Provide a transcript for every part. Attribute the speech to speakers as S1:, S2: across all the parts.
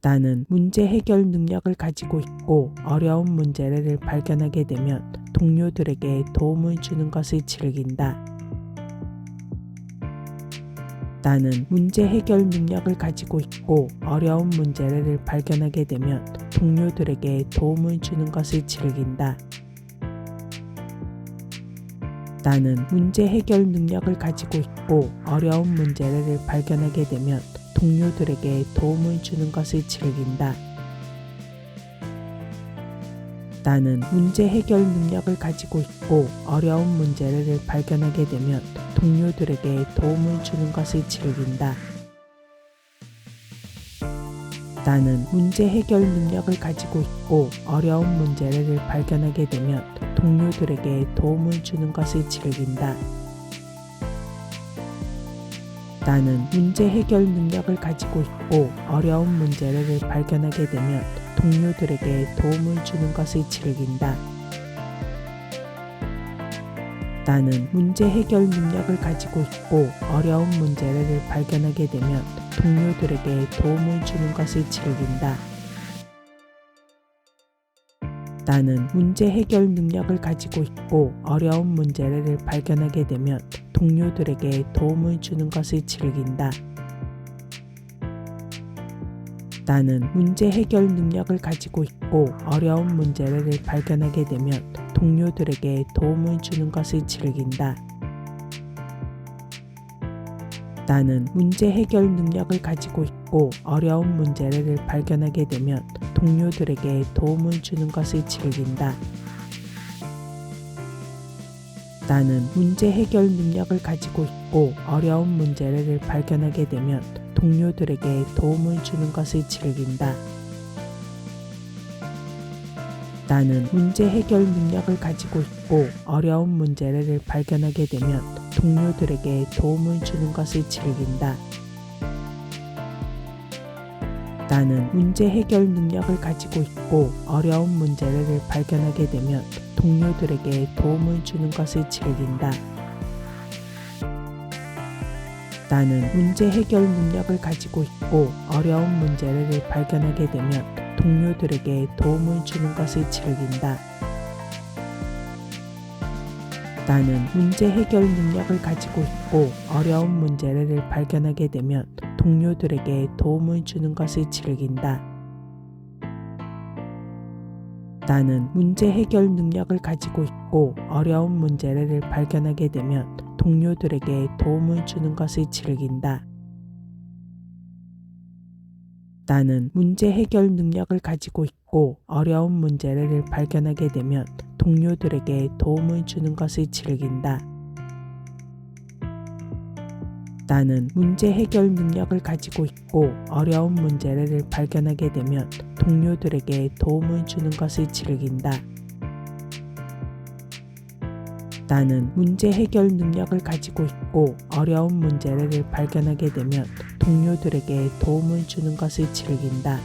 S1: 나는 문제 해결 능력을 가지고 있고 어려운 문제를 발견하게 되면 동료들에게 도움을 주는 것을 즐긴다. 나는 문제 해결 능력을 가지고 있고 어려운 문제를 발견하게 되면 동료들에게 도움을 주는 것을 즐긴다. 나는 문제 해결 능력을 가지고 있고 어려운 문제를 발견하게 되면 동료들에게 도움을 주는 것을 즐긴다. 나는 문제 해결 능력을 가지고 있고 어려운 문제를 발견하게 되면 동료들에게 도움을 주는 것을 즐긴다. 나는 문제 해결 능력을 가지고 있고 어려운 문제를 발견하게 되면 동료들에게 도움을 주는 것을 즐긴다. 나는 문제 해결 능력을 가지고 있고 어려운 문제를 발견하게 되면 동료들에게 도움을 주는 것을 즐긴다. 나는 문제 해결 능력을 가지고 있고 어려운 문제를 발견하게 되면 동료들에게 도움을 주는 것을 즐긴다. 나는 문제 해결 능력을 가지고 있고 어려운 문제를 발견하게 되면 동료들에게 도움을 주는 것을 즐긴다. 나는 문제 해결 능력을 가지고 있고 어려운 문제를 발견하게 되면 동료들에게 도움을 주는 것을 즐긴다. 나는 문제 해결 능력을 가지고 있고 어려운 문제를 발견하게 되면 동료들에게 도움을 주는 것을 즐긴다. 나는 문제 해결 능력을 가지고 있고 어려운 문제를 발견하게 되면 동료들에게 도움을 주는 것을 즐긴다. 나는 문제 해결 능력을 가지고 있고 어려운 문제를 발견하게 되면 동료들에게 도움을 주는 것을 즐긴다. 나는 문제 해결 능력을 가지고 있고 어려운 문제를 발견하게 되면 동료들에게 도움을 주는 것을 즐긴다. 나는 문제 해결 능력을 가지고 있고 어려운 문제를 발견하게 되면 동료들에게 도움을 주는 것을 즐긴다. 나는 문제 해결 능력을 가지고 있고 어려운 문제를 발견하게 되면 동료들에게 도움을 주는 것을 즐긴다. 나는 문제 해결 능력을 가지고 있고 어려운 문제를 발견하게 되면 동료들에게 도움을 주는 것을 즐긴다. 나는 문제 해결 능력을 가지고 있고 어려운 문제를 발견하게 되면 동료들에게 도움을 주는 것을 즐긴다. 나는 문제 해결 능력을 가지고 있고 어려운 문제를 발견하게 되면 동료들에게 도움을 주는 것을 즐긴다. 나는 문제 해결 능력을 가지고 있고 어려운 문제를 발견하게 되면 동료들에게 도움을 주는 것을 즐긴다.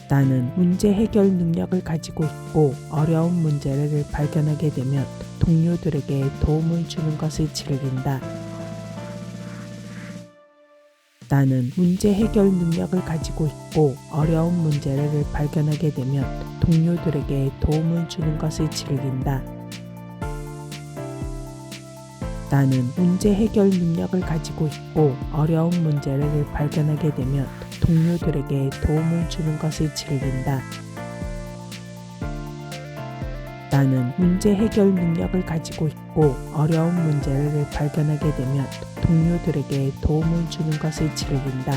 S1: 나는 문제 해결 능력을 가지고 있고 어려운 문제를 발견하게 되면 동료들에게 도움을 주는 것을 즐긴다. 나는 문제 해결 능력을 가지고 있고 어려운 문제를 발견하게 되면 동료들에게 도움을 주는 것을 즐긴다. 나는 문제 해결 능력을 가지고 있고 어려운 문제를 발견하게 되면 동료들에게 도움을 주는 것을 즐긴다. 나는 문제 해결 능력을 가지고 있고 어려운 문제를 발견하게 되면 동료들에게 도움을 주는 것을 즐긴다.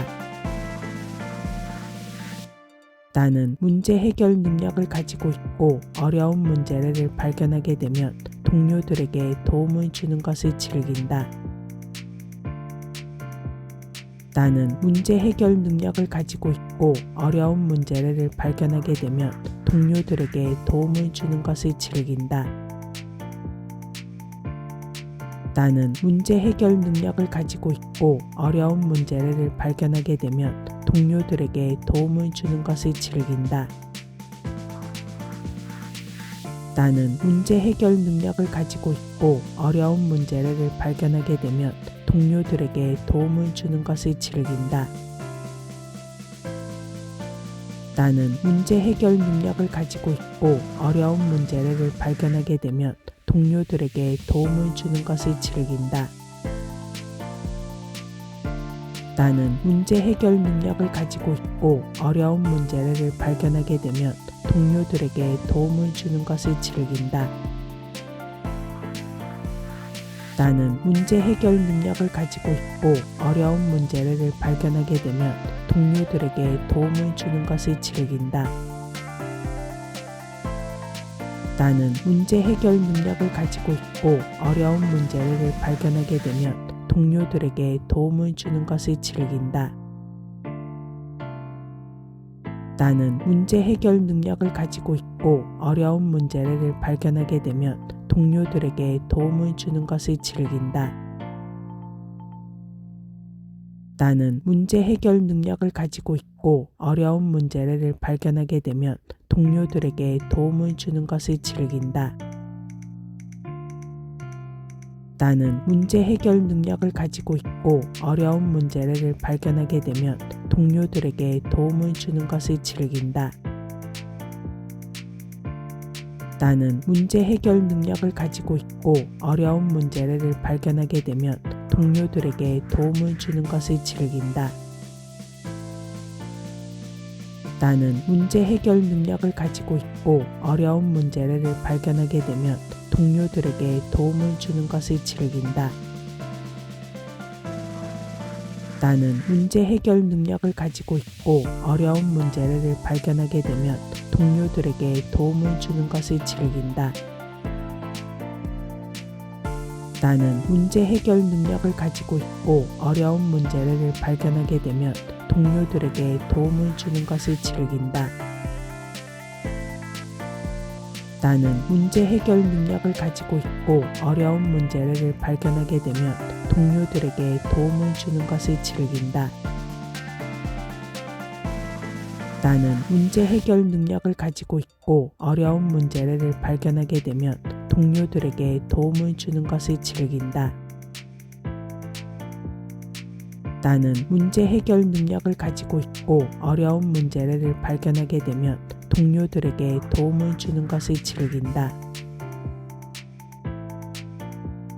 S1: 나는 문제 해결 능력을 가지고 있고 어려운 문제를 발견하게 되면 동료들에게 도움을 주는 것을 즐긴다. 나는 문제 해결 능력을 가지고 있고 어려운 문제를 발견하게 되면 동료들에게 도움을 주는 것을 즐긴다. 나는 문제 해결 능력을 가지고 있고 어려운 문제를 발견하게 되면 동료들에게 도움을 주는 것을 즐긴다. 나는 문제 해결 능력을 가지고 있고 어려운 문제를 발견하게 되면 동료들에게 도움을 주는 것을 즐긴다. 나는 문제 해결 능력을 가지고 있고 어려운 문제를 발견하게 되면 동료들에게 도움을 주는 것을 즐긴다. 나는 문제 해결 능력을 가지고 있고 어려운 문제를 발견하게 되면 동료들에게 도움을 주는 것을 즐긴다. 나는 문제 해결 능력을 가지고 있고 어려운 문제를 발견하게 되면 동료들에게 도움을 주는 것을 즐긴다. 나는 문제 해결 능력을 가지고 있고 어려운 문제를 발견하게 되면 동료들에게 도움을 주는 것을 즐긴다. 나는 문제 해결 능력을 가지고 있고 어려운 문제를 발견하게 되면 동료들에게 도움을 주는 것을 즐긴다. 나는 문제 해결 능력을 가지고 있고 어려운 문제를 발견하게 되면 동료들에게 도움을 주는 것을 즐긴다. 나는 문제 해결 능력을 가지고 있고 어려운 문제를 발견하게 되면 동료들에게 도움을 주는 것을 즐긴다. 나는 문제 해결 능력을 가지고 있고 어려운 문제를 발견하게 되면 동료들에게 도움을 주는 것을 즐긴다. 나는 문제 해결 능력을 가지고 있고 어려운 문제를 발견하게 되면 동료들에게 도움을 주는 것을 즐긴다. 나는 문제 해결 능력을 가지고 있고 어려운 문제를 발견하게 되면 동료들에게 도움을 주는 것을 즐긴다. 나는 문제 해결 능력을 가지고 있고 어려운 문제를 발견하게 되면 동료들에게 도움을 주는 것을 즐긴다. 나는 문제 해결 능력을 가지고 있고 어려운 문제를 발견하게 되면 동료들에게 도움을 주는 것을 즐긴다. 나는 문제 해결 능력을 가지고 있고 어려운 문제를 발견하게 되면 동료들에게 도움을 주는 것을 즐긴다. 나는 문제 해결 능력을 가지고 있고 어려운 문제를 발견하게 되면 동료들에게 도움을 주는 것을 즐긴다.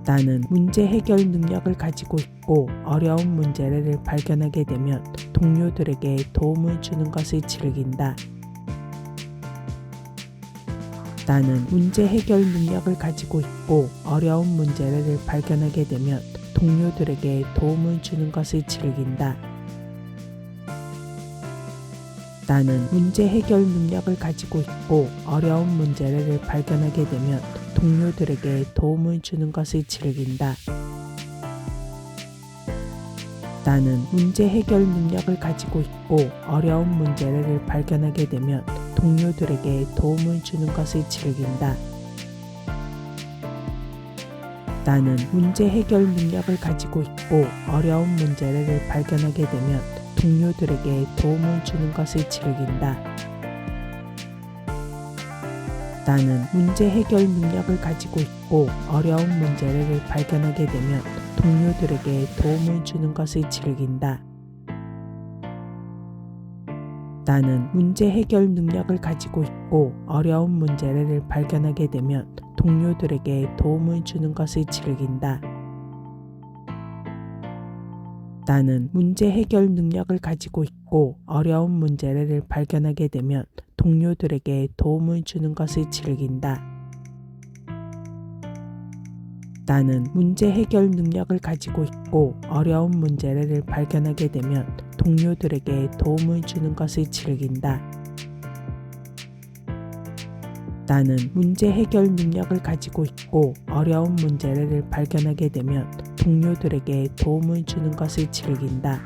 S1: 나는 문제 해결 능력을 가지고 있고 어려운 문제를 발견하게 되면 동료들에게 도움을 주는 것을 즐긴다. 나는 문제 해결 능력을 가지고 있고 어려운 문제를 발견하게 되면 동료들에게 도움을 주는 것을 즐긴다. 나는 문제 해결 능력을 가지고 있고 어려운 문제를 발견하게 되면 동료들에게 도움을 주는 것을 즐긴다. 나는 문제 해결 능력을 가지고 있고 어려운 문제를 발견하게 되면 동료들에게 도움을 주는 것을 즐긴다. 나는 문제 해결 능력을 가지고 있고 어려운 문제를 발견하게 되면 동료들에게 도움을 주는 것을 즐긴다. 나는 문제 해결 능력을 가지고 있고 어려운 문제를 발견하게 되면 동료들에게 도움을 주는 것을 즐긴다. 나는 문제 해결 능력을 가지고 있고 어려운 문제를 발견하게 되면 동료들에게 도움을 주는 것을 즐긴다. 나는 문제 해결 능력을 가지고 있고 어려운 문제를 발견하게 되면 동료들에게 도움을 주는 것을 즐긴다. 나는 문제 해결 능력을 가지고 있고 어려운 문제를 발견하게 되면 동료들에게 도움을 주는 것을 즐긴다. 나는 문제 해결 능력을 가지고 있고 어려운 문제를 발견하게 되면 동료들에게 도움을 주는 것을 즐긴다.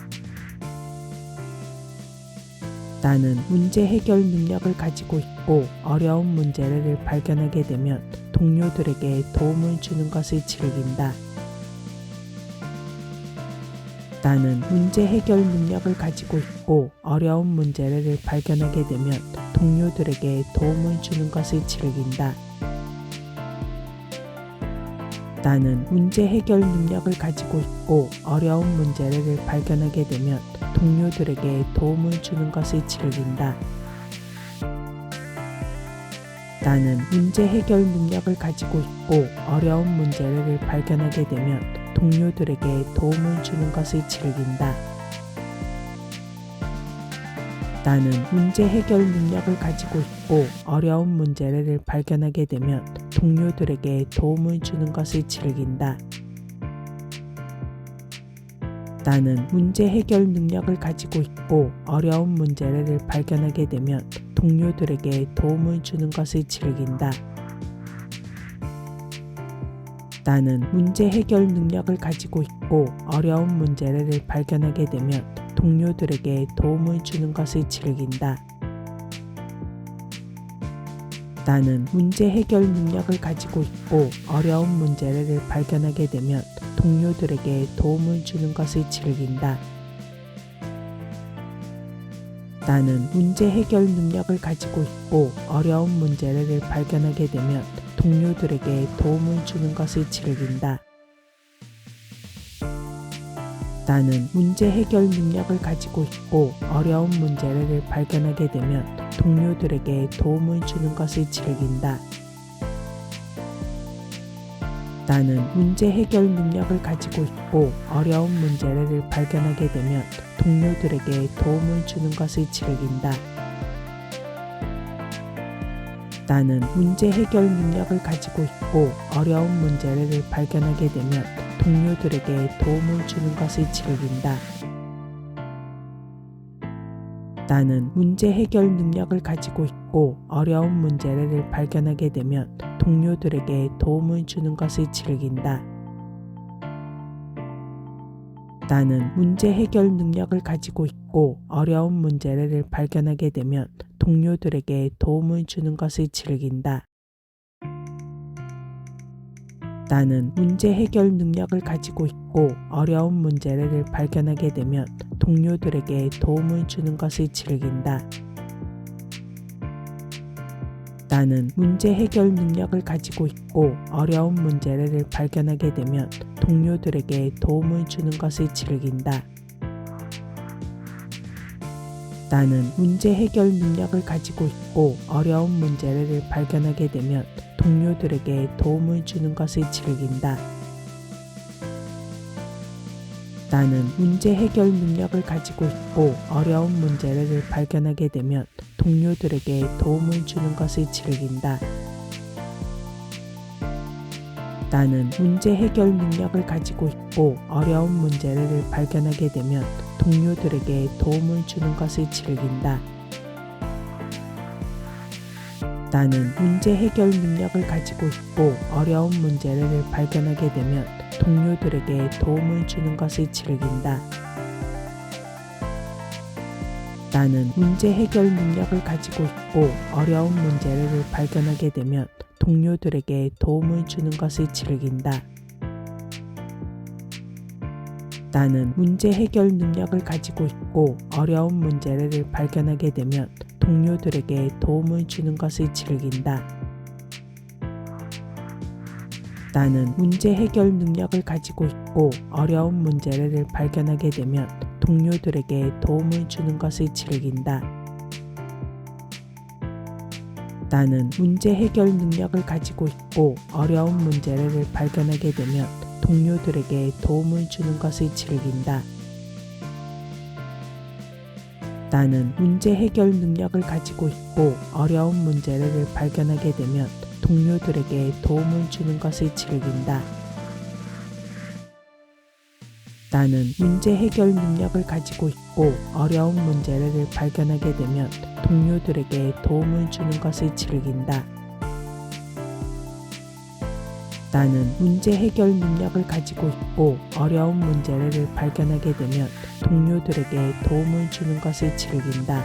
S1: 나는 문제 해결 능력을 가지고 있고 어려운 문제를 발견하게 되면 동료들에게 도움을 주는 것을 즐긴다. 나는 문제 해결 능력을 가지고 있고 어려운 문제를 발견하게 되면 동료들에게 도움을 주는 것을 즐긴다. 나는 문제 해결 능력을 가지고 있고 어려운 문제를 발견하게 되면 동료들에게 도움을 주는 것을 즐긴다. 나는 문제 해결 능력을 가지고 있고 어려운 문제를 발견하게 되면 동료들에게 도움을 주는 것을 즐긴다. 나는 문제 해결 능력을 가지고 있고 어려운 문제를 발견하게 되면 동료들에게 도움을 주는 것을 즐긴다. 나는 문제 해결 능력을 가지고 있고 어려운 문제를 발견하게 되면 동료들에게 도움을 주는 것을 즐긴다. 나는 문제 해결 능력을 가지고 있고 어려운 문제를 발견하게 되면 동료들에게 도움을 주는 것을 즐긴다. 나는 문제 해결 능력을 가지고 있고 어려운 문제를 발견하게 되면 동료들에게 도움을 주는 것을 즐긴다. 나는 문제 해결 능력을 가지고 있고 어려운 문제를 발견하게 되면 동료들에게 도움을 주는 것을 즐긴다. 나는 문제 해결 능력을 가지고 있고 어려운 문제를 발견하게 되면 동료들에게 도움을 주는 것을 즐긴다. 나는 문제 해결 능력을 가지고 있고 어려운 문제를 발견하게 되면 동료들에게 도움을 주는 것을 즐긴다. 나는 문제 해결 능력을 가지고 있고 어려운 문제를 발견하게 되면 동료들에게 도움을 주는 것을 즐긴다. 나는 문제 해결 능력을 가지고 있고 어려운 문제를 발견하게 되면 동료들에게 도움을 주는 것을 즐긴다. 나는 문제 해결 능력을 가지고 있고 어려운 문제를 발견하게 되면 동료들에게 도움을 주는 것을 즐긴다. 나는 문제 해결 능력을 가지고 있고 어려운 문제를 발견하게 되면 동료들에게 도움을 주는 것을 즐긴다. 나는 문제 해결 능력을 가지고 있고 어려운 문제를 발견하게 되면 동료들에게 도움을 주는 것을 즐긴다. 나는 문제 해결 능력을 가지고 있고 어려운 문제를 발견하게 되면 동료들에게 도움을 주는 것을 즐긴다. 나는 문제 해결 능력을 가지고 있고 어려운 문제를 발견하게 되면 동료들에게 도움을 주는 것을 즐긴다. 나는 문제 해결 능력을 가지고 있고 어려운 문제를 발견하게 되면 동료들에게 도움을 주는 것을 즐긴다. 나는 문제 해결 능력을 가지고 있고 어려운 문제를 발견하게 되면 동료들에게 도움을 주는 것을 즐긴다. 나는 문제 해결 능력을 가지고 있고 어려운 문제를 발견하게 되면 동료들에게 도움을 주는 것을 즐긴다. 나는 문제 해결 능력을 가지고 있고 어려운 문제를 발견하게 되면 동료들에게 도움을 주는 것을 즐긴다. 나는 문제 해결 능력을 가지고 있고 어려운 문제를 발견하게 되면 동료들에게 도움을 주는 것을 즐긴다. 나는 문제 해결 능력을 가지고 있고 어려운 문제를 발견하게 되면 동료들에게 도움을 주는 것을 즐긴다. 나는 문제 해결 능력을 가지고 있고 어려운 문제를 발견하게 되면 동료들에게 도움을 주는 것을 즐긴다. 나는 문제 해결 능력을 가지고 있고 어려운 문제를 발견하게 되면 동료들에게 도움을 주는 것을 즐긴다. 나는 문제 해결 능력을 가지고 있고 어려운 문제를 발견하게 되면 동료들에게 도움을 주는 것을 즐긴다.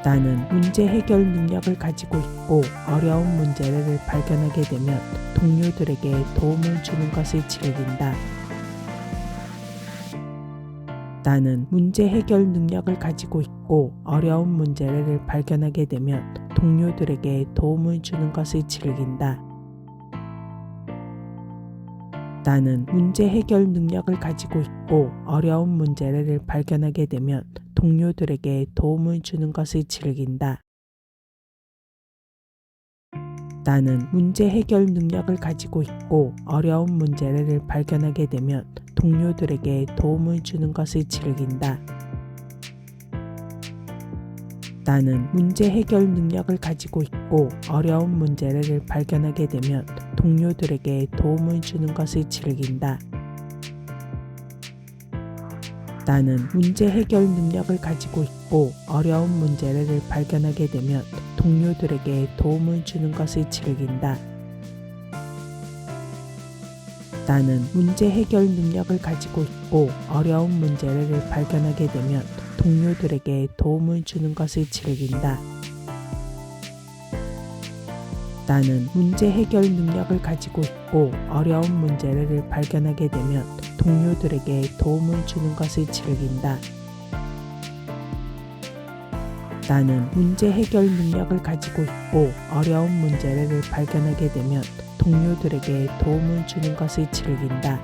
S1: 나는 문제 해결 능력을 가지고 있고 어려운 문제를 발견하게 되면 동료들에게 도움을 주는 것을 즐긴다. 나는 문제 해결 능력을 가지고 있고 어려운 문제를 발견하게 되면 동료들에게 도움을 주는 것을 즐긴다. 나는 문제 해결 능력을 가지고 있고 어려운 문제를 발견하게 되면 동료들에게 도움을 주는 것을 즐긴다. 나는 문제 해결 능력을 가지고 있고 어려운 문제를 발견하게 되면 동료들에게 도움을 주는 것을 즐긴다. 나는 문제 해결 능력을 가지고 있고 어려운 문제를 발견하게 되면 동료들에게 도움을 주는 것을 즐긴다. 나는 문제 해결 능력을 가지고 있고 어려운 문제를 발견하게 되면 동료들에게 도움을 주는 것을 즐긴다. 나는 문제 해결 능력을 가지고 있고 어려운 문제를 발견하게 되면 동료들에게 도움을 주는 것을 즐긴다. 나는 문제 해결 능력을 가지고 있고 어려운 문제를 발견하게 되면 동료들에게 도움을 주는 것을 즐긴다. 나는 문제 해결 능력을 가지고 있고 어려운 문제를 발견하게 되면 동료들에게 도움을 주는 것을 즐긴다.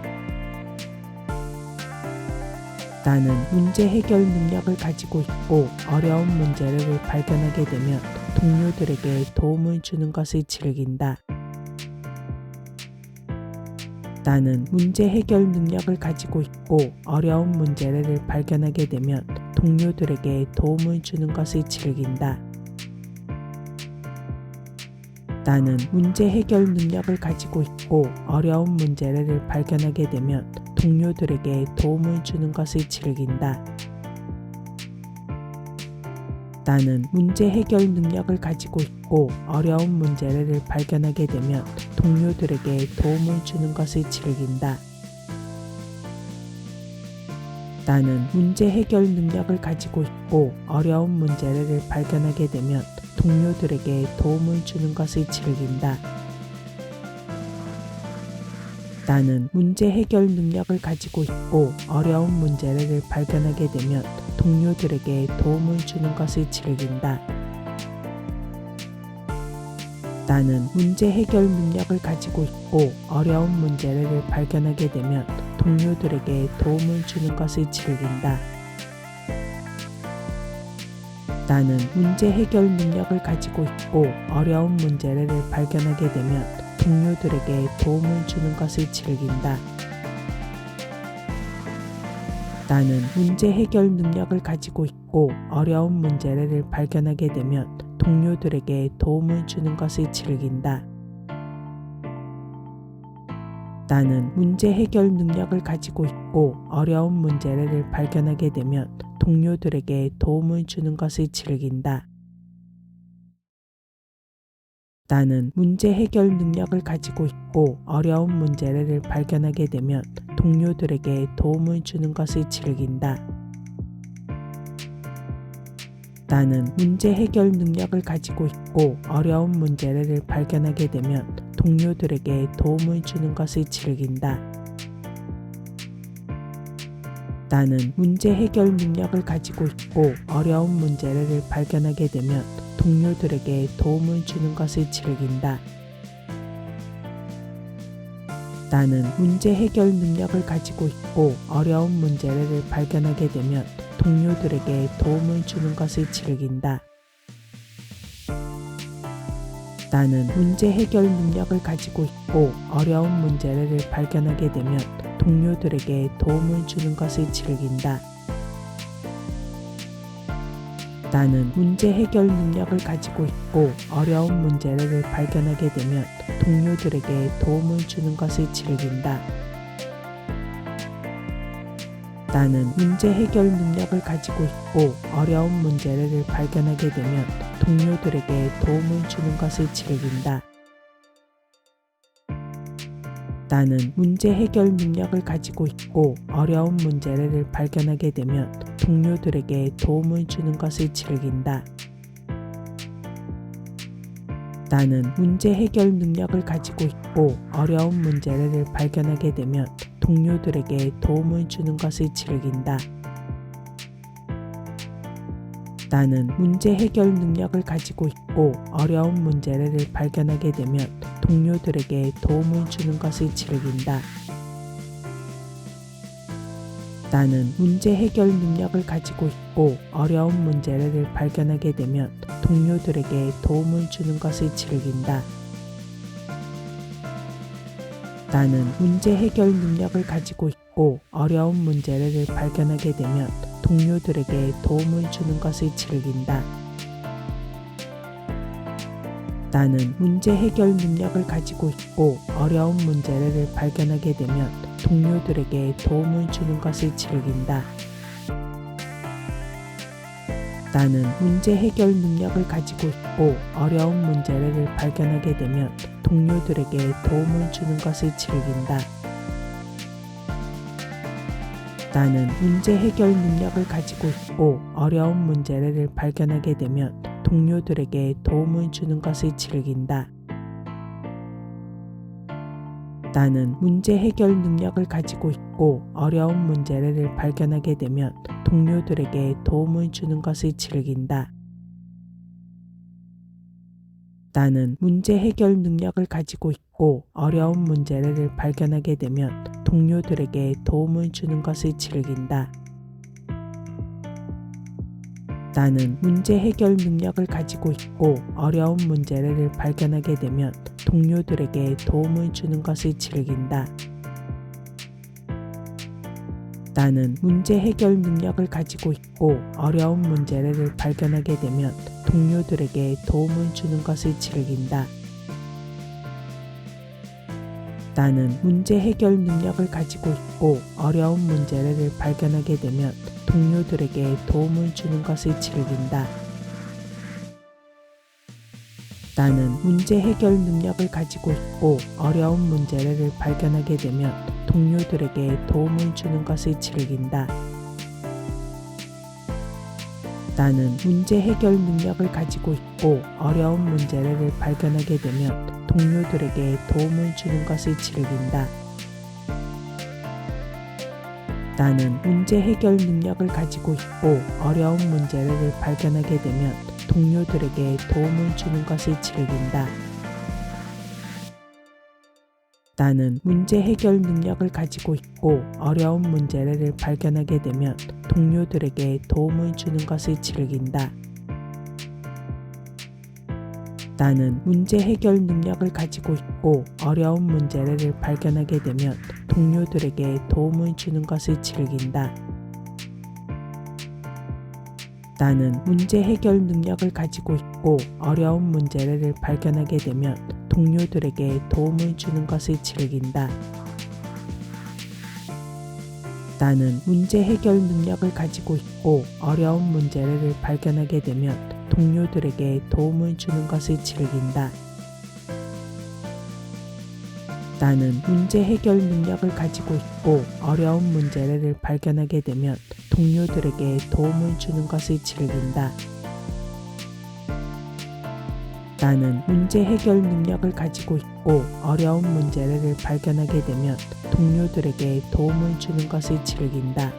S1: 나는 문제 해결 능력을 가지고 있고 어려운 문제를 발견하게 되면 동료들에게 도움을 주는 것을 즐긴다. 나는 문제 해결 능력을 가지고 있고 어려운 문제를 발견하게 되면 동료들에게 도움을 주는 것을 즐긴다. 나는 문제 해결 능력을 가지고 있고 어려운 문제를 발견하게 되면 동료들에게 도움을 주는 것을 즐긴다. 나는 문제 해결 능력을 가지고 있고 어려운 문제를 발견하게 되면 동료들에게 도움을 주는 것을 즐긴다. 나는 문제 해결 능력을 가지고 있고 어려운 문제를 발견하게 되면 동료들에게 도움을 주는 것을 즐긴다. 나는 문제 해결 능력을 가지고 있고 어려운 문제를 발견하게 되면 동료들에게 도움을 주는 것을 즐긴다. 나는 문제 해결 능력을 가지고 있고 어려운 문제를 발견하게 되면 동료들에게 도움을 주는 것을 즐긴다. 나는 문제 해결 능력을 가지고 있고 어려운 문제를 발견하게 되면 동료들에게 도움을 주는 것을 즐긴다. 나는 문제 해결 능력을 가지고 있고 어려운 문제를 발견하게 되면 동료들에게 도움을 주는 것을 즐긴다. 나는 문제 해결 능력을 가지고 있고 어려운 문제를 발견하게 되면 동료들에게 도움을 주는 것을 즐긴다. 나는 문제 해결 능력을 가지고 있고 어려운 문제를 발견하게 되면 동료들에게 도움을 주는 것을 즐긴다. 나는 문제 해결 능력을 가지고 있고 어려운 문제를 발견하게 되면 동료들에게 도움을 주는 것을 즐긴다. 나는 문제 해결 능력을 가지고 있고 어려운 문제를 발견하게 되면 동료들에게 도움을 주는 것을 즐긴다. 나는 문제 해결 능력을 가지고 있고 어려운 문제를 발견하게 되면 동료들에게 도움을 주는 것을 즐긴다. 나는 문제 해결 능력을 가지고 있고 어려운 문제를 발견하게 되면 동료들에게 도움을 주는 것을 즐긴다. 나는 문제 해결 능력을 가지고 있고 어려운 문제를 발견하게 되면 동료들에게 도움을 주는 것을 즐긴다. 나는 문제 해결 능력을 가지고 있고 어려운 문제를 발견하게 되면 동료들에게 도움을 주는 것을 즐긴다. 나는 문제 해결 능력을 가지고 있고 어려운 문제를 발견하게 되면 동료들에게 도움을 주는 것을 즐긴다. 나는 문제 해결 능력을 가지고 있고 어려운 문제를 발견하게 되면 동료들에게 도움을 주는 것을 즐긴다. 나는 문제 해결 능력을 가지고 있고 어려운 문제를 발견하게 되면 동료들에게 도움을 주는 것을 즐긴다. 나는 문제 해결 능력을 가지고 있고 어려운 문제를 발견하게 되면 동료들에게 도움을 주는 것을 즐긴다. 나는 문제 해결 능력을 가지고 있고 어려운 문제를 발견하게 되면 동료들에게 도움을 주는 것을 즐긴다. 나는 문제 해결 능력을 가지고 있고 어려운 문제를 발견하게 되면 동료들에게 도움을 주는 것을 즐긴다. 나는 문제 해결 능력을 가지고 있고 어려운 문제를 발견하게 되면 동료들에게 도움을 주는 것을 즐긴다. 나는 문제 해결 능력을 가지고 있고 어려운 문제를 발견하게 되면 동료들에게 도움을 주는 것을 즐긴다. 나는 문제 해결 능력을 가지고 있고 어려운 문제를 발견하게 되면 동료들에게 도움을 주는 것을 즐긴다. 나는 문제 해결 능력을 가지고 있고 어려운 문제를 발견하게 되면 동료들에게 도움을 주는 것을 즐긴다. 나는 문제 해결 능력을 가지고 있고 어려운 문제를 발견하게 되면 동료들에게 도움을 주는 것을 즐긴다. 나는 문제 해결 능력을 가지고 있고 어려운 문제를 발견하게 되면 동료들에게 도움을 주는 것을 즐긴다. 나는 문제 해결 능력을 가지고 있고 어려운 문제를 발견하게 되면 동료들에게 도움을 주는 것을 즐긴다. 나는 문제 해결 능력을 가지고 있고 어려운 문제를 발견하게 되면 동료들에게 도움을 주는 것을 즐긴다. 나는 문제 해결 능력을 가지고 있고 어려운 문제를 발견하게 되면 동료들에게 도움을 주는 것을 즐긴다. 나는 문제 해결 능력을 가지고 있고 어려운 문제를 발견하게 되면 동료들에게 도움을 주는 것을 즐긴다. 나는 문제 해결 능력을 가지고 있고 어려운 문제를 발견하게 되면 동료들에게 도움을 주는 것을 즐긴다. 나는 문제 해결 능력을 가지고 있고 어려운 문제를 발견하게 되면 동료들에게 도움을 주는 것을 즐긴다. 나는 문제 해결 능력을 가지고 있고 어려운 문제를 발견하게 되면 동료들에게 도움을 주는 것을 즐긴다. 나는 문제 해결 능력을 가지고 있고 어려운 문제를 발견하게 되면 동료들에게 도움을 주는 것을 즐긴다. 나는 문제 해결 능력을 가지고 있고 어려운 문제를 발견하게 되면 동료들에게 도움을 주는 것을 즐긴다. 나는 문제 해결 능력을 가지고 있고 어려운 문제를 발견하게 되면 동료들에게 도움을 주는 것을 즐긴다.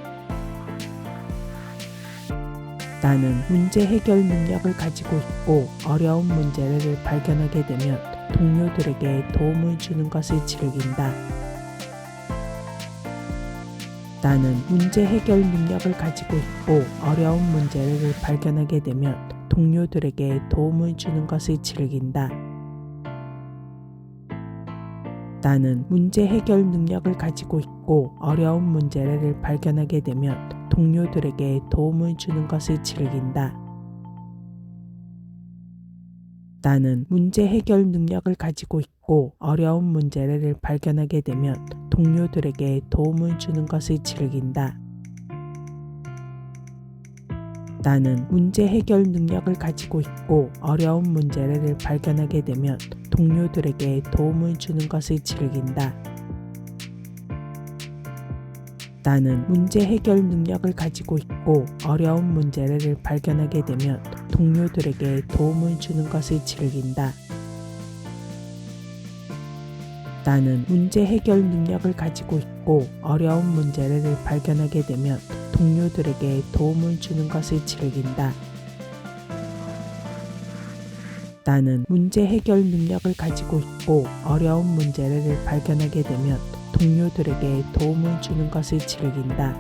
S1: 나는 문제 해결 능력을 가지고 있고 어려운 문제를 발견하게 되면 동료들에게 도움을 주는 것을 즐긴다. 나는 문제 해결 능력을 가지고 있고 어려운 문제를 발견하게 되면 동료들에게 도움을 주는 것을 즐긴다. 나는 문제 해결 능력을 가지고 있고 어려운 문제를 발견하게 되면 동료들에게 도움을 주는 것을 즐긴다. 나는 문제 해결 능력을 가지고 있고 어려운 문제를 발견하게 되면 동료들에게 도움을 주는 것을 즐긴다. 나는 문제 해결 능력을 가지고 있고 어려운 문제를 발견하게 되면 동료들에게 도움을 주는 것을 즐긴다. 나는 문제 해결 능력을 가지고 있고 어려운 문제를 발견하게 되면 동료들에게 도움을 주는 것을 즐긴다. 나는 문제 해결 능력을 가지고 있고 어려운 문제를 발견하게 되면 동료들에게 도움을 주는 것을 즐긴다. 나는 문제 해결 능력을 가지고 있고 어려운 문제를 발견하게 되면 동료들에게 도움을 주는 것을 즐긴다.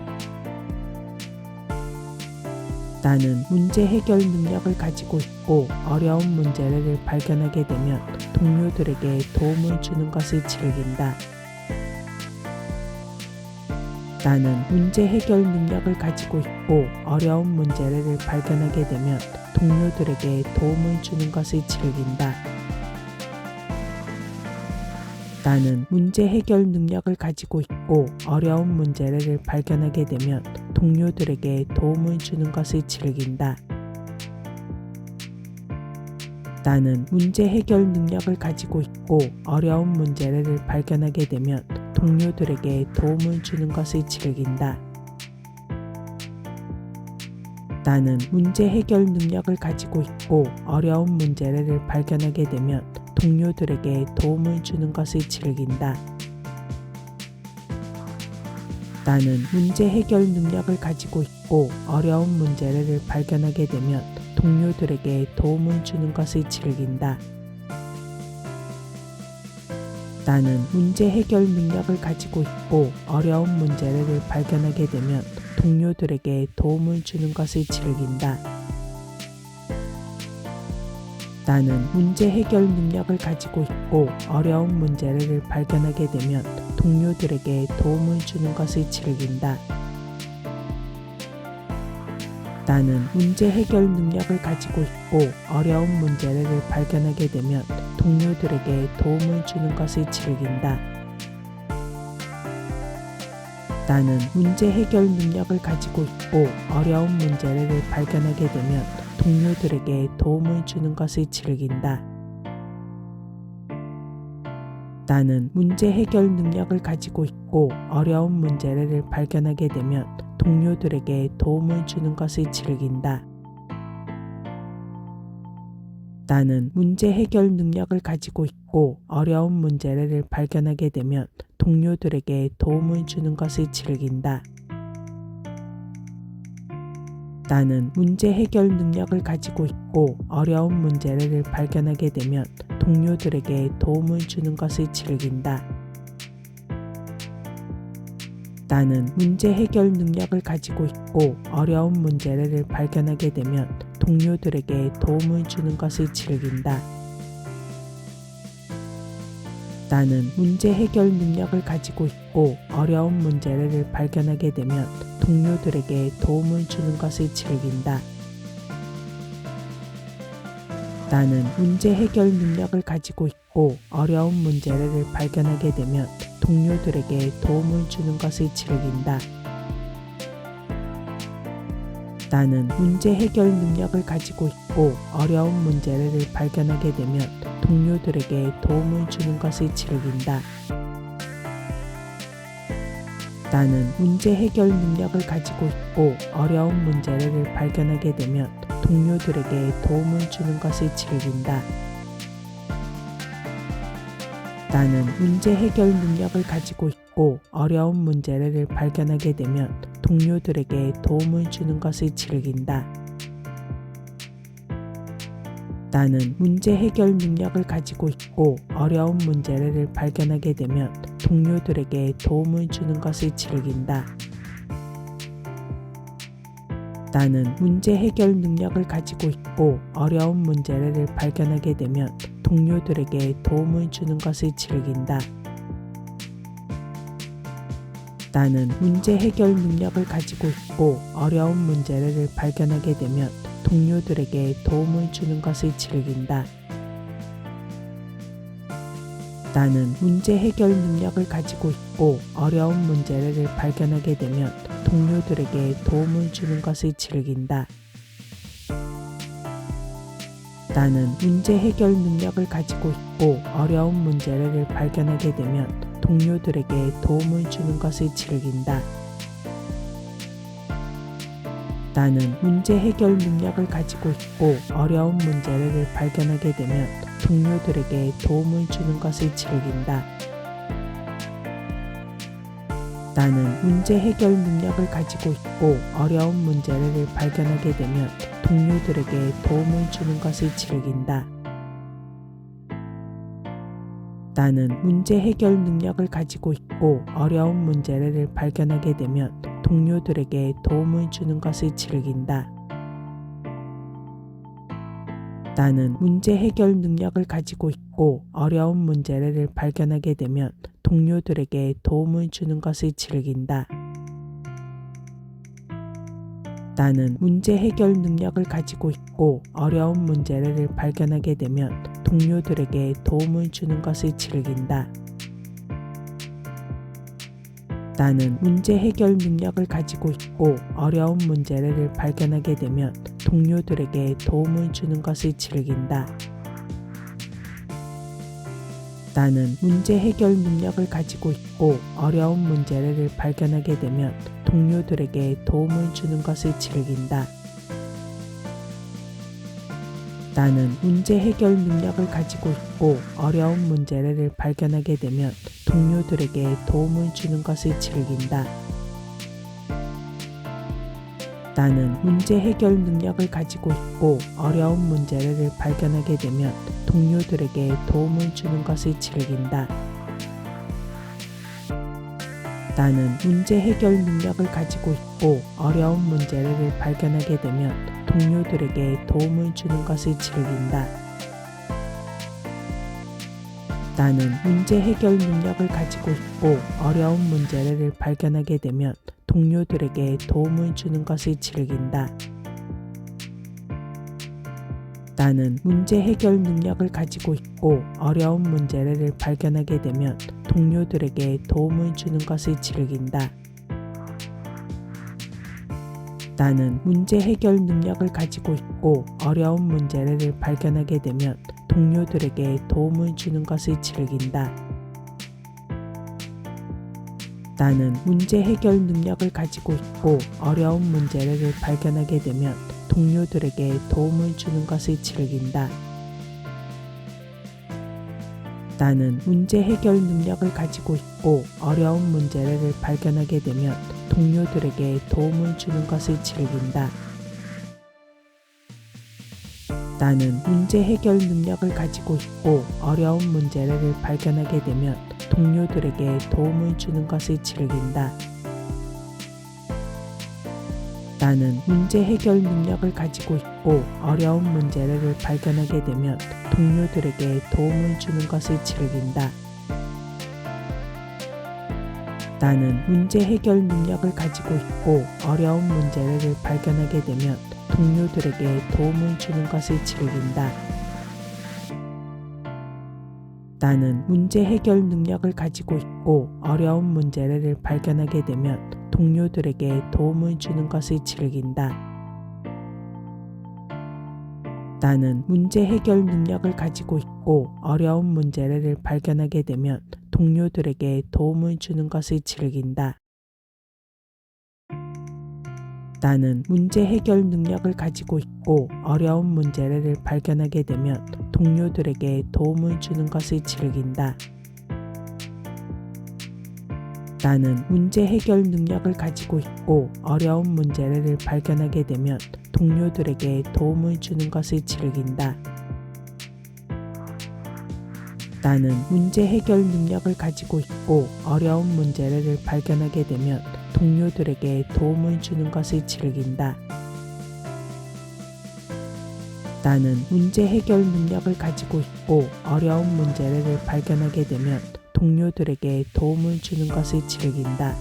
S1: 나는 문제 해결 능력을 가지고 있고 어려운 문제를 발견하게 되면 동료들에게 도움을 주는 것을 즐긴다. 나는 문제 해결 능력을 가지고 있고 어려운 문제를 발견하게 되면 동료들에게 도움을 주는 것을 즐긴다. 나는 문제 해결 능력을 가지고 있고 어려운 문제를 발견하게 되면 동료들에게 도움을 주는 것을 즐긴다. 나는 문제 해결 능력을 가지고 있고 어려운 문제를 발견하게 되면 동료들에게 도움을 주는 것을 즐긴다. 나는 문제 해결 능력을 가지고 있고 어려운 문제를 발견하게 되면 동료들에게 도움을 주는 것을 즐긴다. 나는 문제 해결 능력을 가지고 있고 어려운 문제를 발견하게 되면 동료들에게 도움을 주는 것을 즐긴다. 나는 문제 해결 능력을 가지고 있고 어려운 문제를 발견하게 되면 동료들에게 도움을 주는 것을 즐긴다. 나는 문제 해결 능력을 가지고 있고 어려운 문제를 발견하게 되면 동료들에게 도움을 주는 것을 즐긴다. 나는 문제 해결 능력을 가지고 있고 어려운 문제를 발견하게 되면 동료들에게 도움을 주는 것을 즐긴다. 나는 문제 해결 능력을 가지고 있고 어려운 문제를 발견하게 되면 동료들에게 도움을 주는 것을 즐긴다. 나는 문제 해결 능력을 가지고 있고 어려운 문제를 발견하게 되면 동료들에게 도움을 주는 것을 즐긴다. 나는 문제 해결 능력을 가지고 있고 어려운 문제를 발견하게 되면 동료들에게 도움을 주는 것을 즐긴다. 나는 문제 해결 능력을 가지고 있고 어려운 문제를 발견하게 되면 동료들에게 도움을 주는 것을 즐긴다. 나는 문제 해결 능력을 가지고 있고 어려운 문제를 발견하게 되면 동료들에게 도움을 주는 것을 즐긴다. 나는 문제 해결 능력을 가지고 있고 어려운 문제를 발견하게 되면 동료들에게 도움을 주는 것을 즐긴다. 나는 문제 해결 능력을 가지고 있고 어려운 문제를 발견하게 되면 동료들에게 도움을 주는 것을 즐긴다. 나는 문제 해결 능력을 가지고 있고 어려운 문제를 발견하게 되면 동료들에게 도움을 주는 것을 즐긴다. 나는 문제 해결 능력을 가지고 있고 어려운 문제를 발견하게 되면 동료들에게 도움을 주는 것을 즐긴다. 나는 문제 해결 능력을 가지고 있고 어려운 문제를 발견하게 되면 동료들에게 도움을 주는 것을 즐긴다. 나는 문제 해결 능력을 가지고 있고 어려운 문제를 발견하게 되면 동료들에게 도움을 주는 것을 즐긴다. 나는 문제 해결 능력을 가지고 있고 어려운 문제를 발견하게 되면 동료들에게 도움을 주는 것을 즐긴다. 나는 문제 해결 능력을 가지고 있고 어려운 문제를 발견하게 되면 동료들에게 도움을 주는 것을 즐긴다. 나는 문제 해결 능력을 가지고 있고 어려운 문제를 발견하게 되면 동료들에게 도움을 주는 것을 즐긴다. 나는 문제 해결 능력을 가지고 있고 어려운 문제를 발견하게 되면 동료들에게 도움을 주는 것을 즐긴다. 나는 문제 해결 능력을 가지고 있고 어려운 문제를 발견하게 되면 동료들에게 도움을 주는 것을 즐긴다. 나는 문제 해결 능력을 가지고 있고 어려운 문제를 발견하게 되면 동료들에게 도움을 주는 것을 즐긴다. 나는 문제 해결 능력을 가지고 있고 어려운 문제를 발견하게 되면 동료들에게 도움을 주는 것을 즐긴다. 나는 문제 해결 능력을 가지고 있고 어려운 문제를 발견하게 되면 동료들에게 도움을 주는 것을 즐긴다. 나는 문제 해결 능력을 가지고 있고 어려운 문제를 발견하게 되면 동료들에게 도움을 주는 것을 즐긴다. 나는 문제 해결 능력을 가지고 있고 어려운 문제를 발견하게 되면 동료들에게 도움을 주는 것을 즐긴다. 나는 문제 해결 능력을 가지고 있고 어려운 문제를 발견하게 되면 동료들에게 도움을 주는 것을 즐긴다. 나는 문제 해결 능력을 가지고 있고 어려운 문제를 발견하게 되면 동료들에게 도움을 주는 것을 즐긴다. 나는 문제 해결 능력을 가지고 있고 어려운 문제를 발견하게 되면 동료들에게 도움을 주는 것을 즐긴다. 나는 문제 해결 능력을 가지고 있고 어려운 문제를 발견하게 되면 동료들에게 도움을 주는 것을 즐긴다. 나는 문제 해결 능력을 가지고 있고 어려운 문제를 발견하게 되면 동료들에게 도움을 주는 것을 즐긴다. 나는 문제 해결 능력을 가지고 있고 어려운 문제를 발견하게 되면 동료들에게 도움을 주는 것을 즐긴다. 나는 문제 해결 능력을 가지고 있고 어려운 문제를 발견하게 되면 동료들에게 도움을 주는 것을 즐긴다. 나는 문제 해결 능력을 가지고 있고 어려운 문제를 발견하게 되면 동료들에게 도움을 주는 것을 즐긴다. 나는 문제 해결 능력을 가지고 있고 어려운 문제를 발견하게 되면 동료들에게 도움을 주는 것을 즐긴다. 나는 문제 해결 능력을 가지고 있고 어려운 문제를 발견하게 되면 동료들에게 도움을 주는 것을 즐긴다. 나는 문제 해결 능력을 가지고 있고 어려운 문제를 발견하게 되면 동료들에게 도움을 주는 것을 즐긴다. 나는 문제 해결 능력을 가지고 있고 어려운 문제를 발견하게 되면 동료들에게 도움을 주는 것을 즐긴다. 나는 문제 해결 능력을 가지고 있고 어려운 문제를 발견하게 되면 동료들에게 도움을 주는 것을 즐긴다. 나는 문제 해결 능력을 가지고 있고 어려운 문제를 발견하게 되면 동료들에게 도움을 주는 것을 즐긴다. 나는 문제 해결 능력을 가지고 있고 어려운 문제를 발견하게 되면 동료들에게 도움을 주는 것을 즐긴다. 나는 문제 해결 능력을 가지고 있고 어려운 문제를 발견하게 되면 동료들에게 도움을 주는 것을 즐긴다. 나는 문제 해결 능력을 가지고 있고 어려운 문제를 발견하게 되면 동료들에게 도움을 주는 것을 즐긴다. 나는 문제 해결 능력을 가지고 있고 어려운 문제를 발견하게 되면 동료들에게 도움을 주는 것을 즐긴다.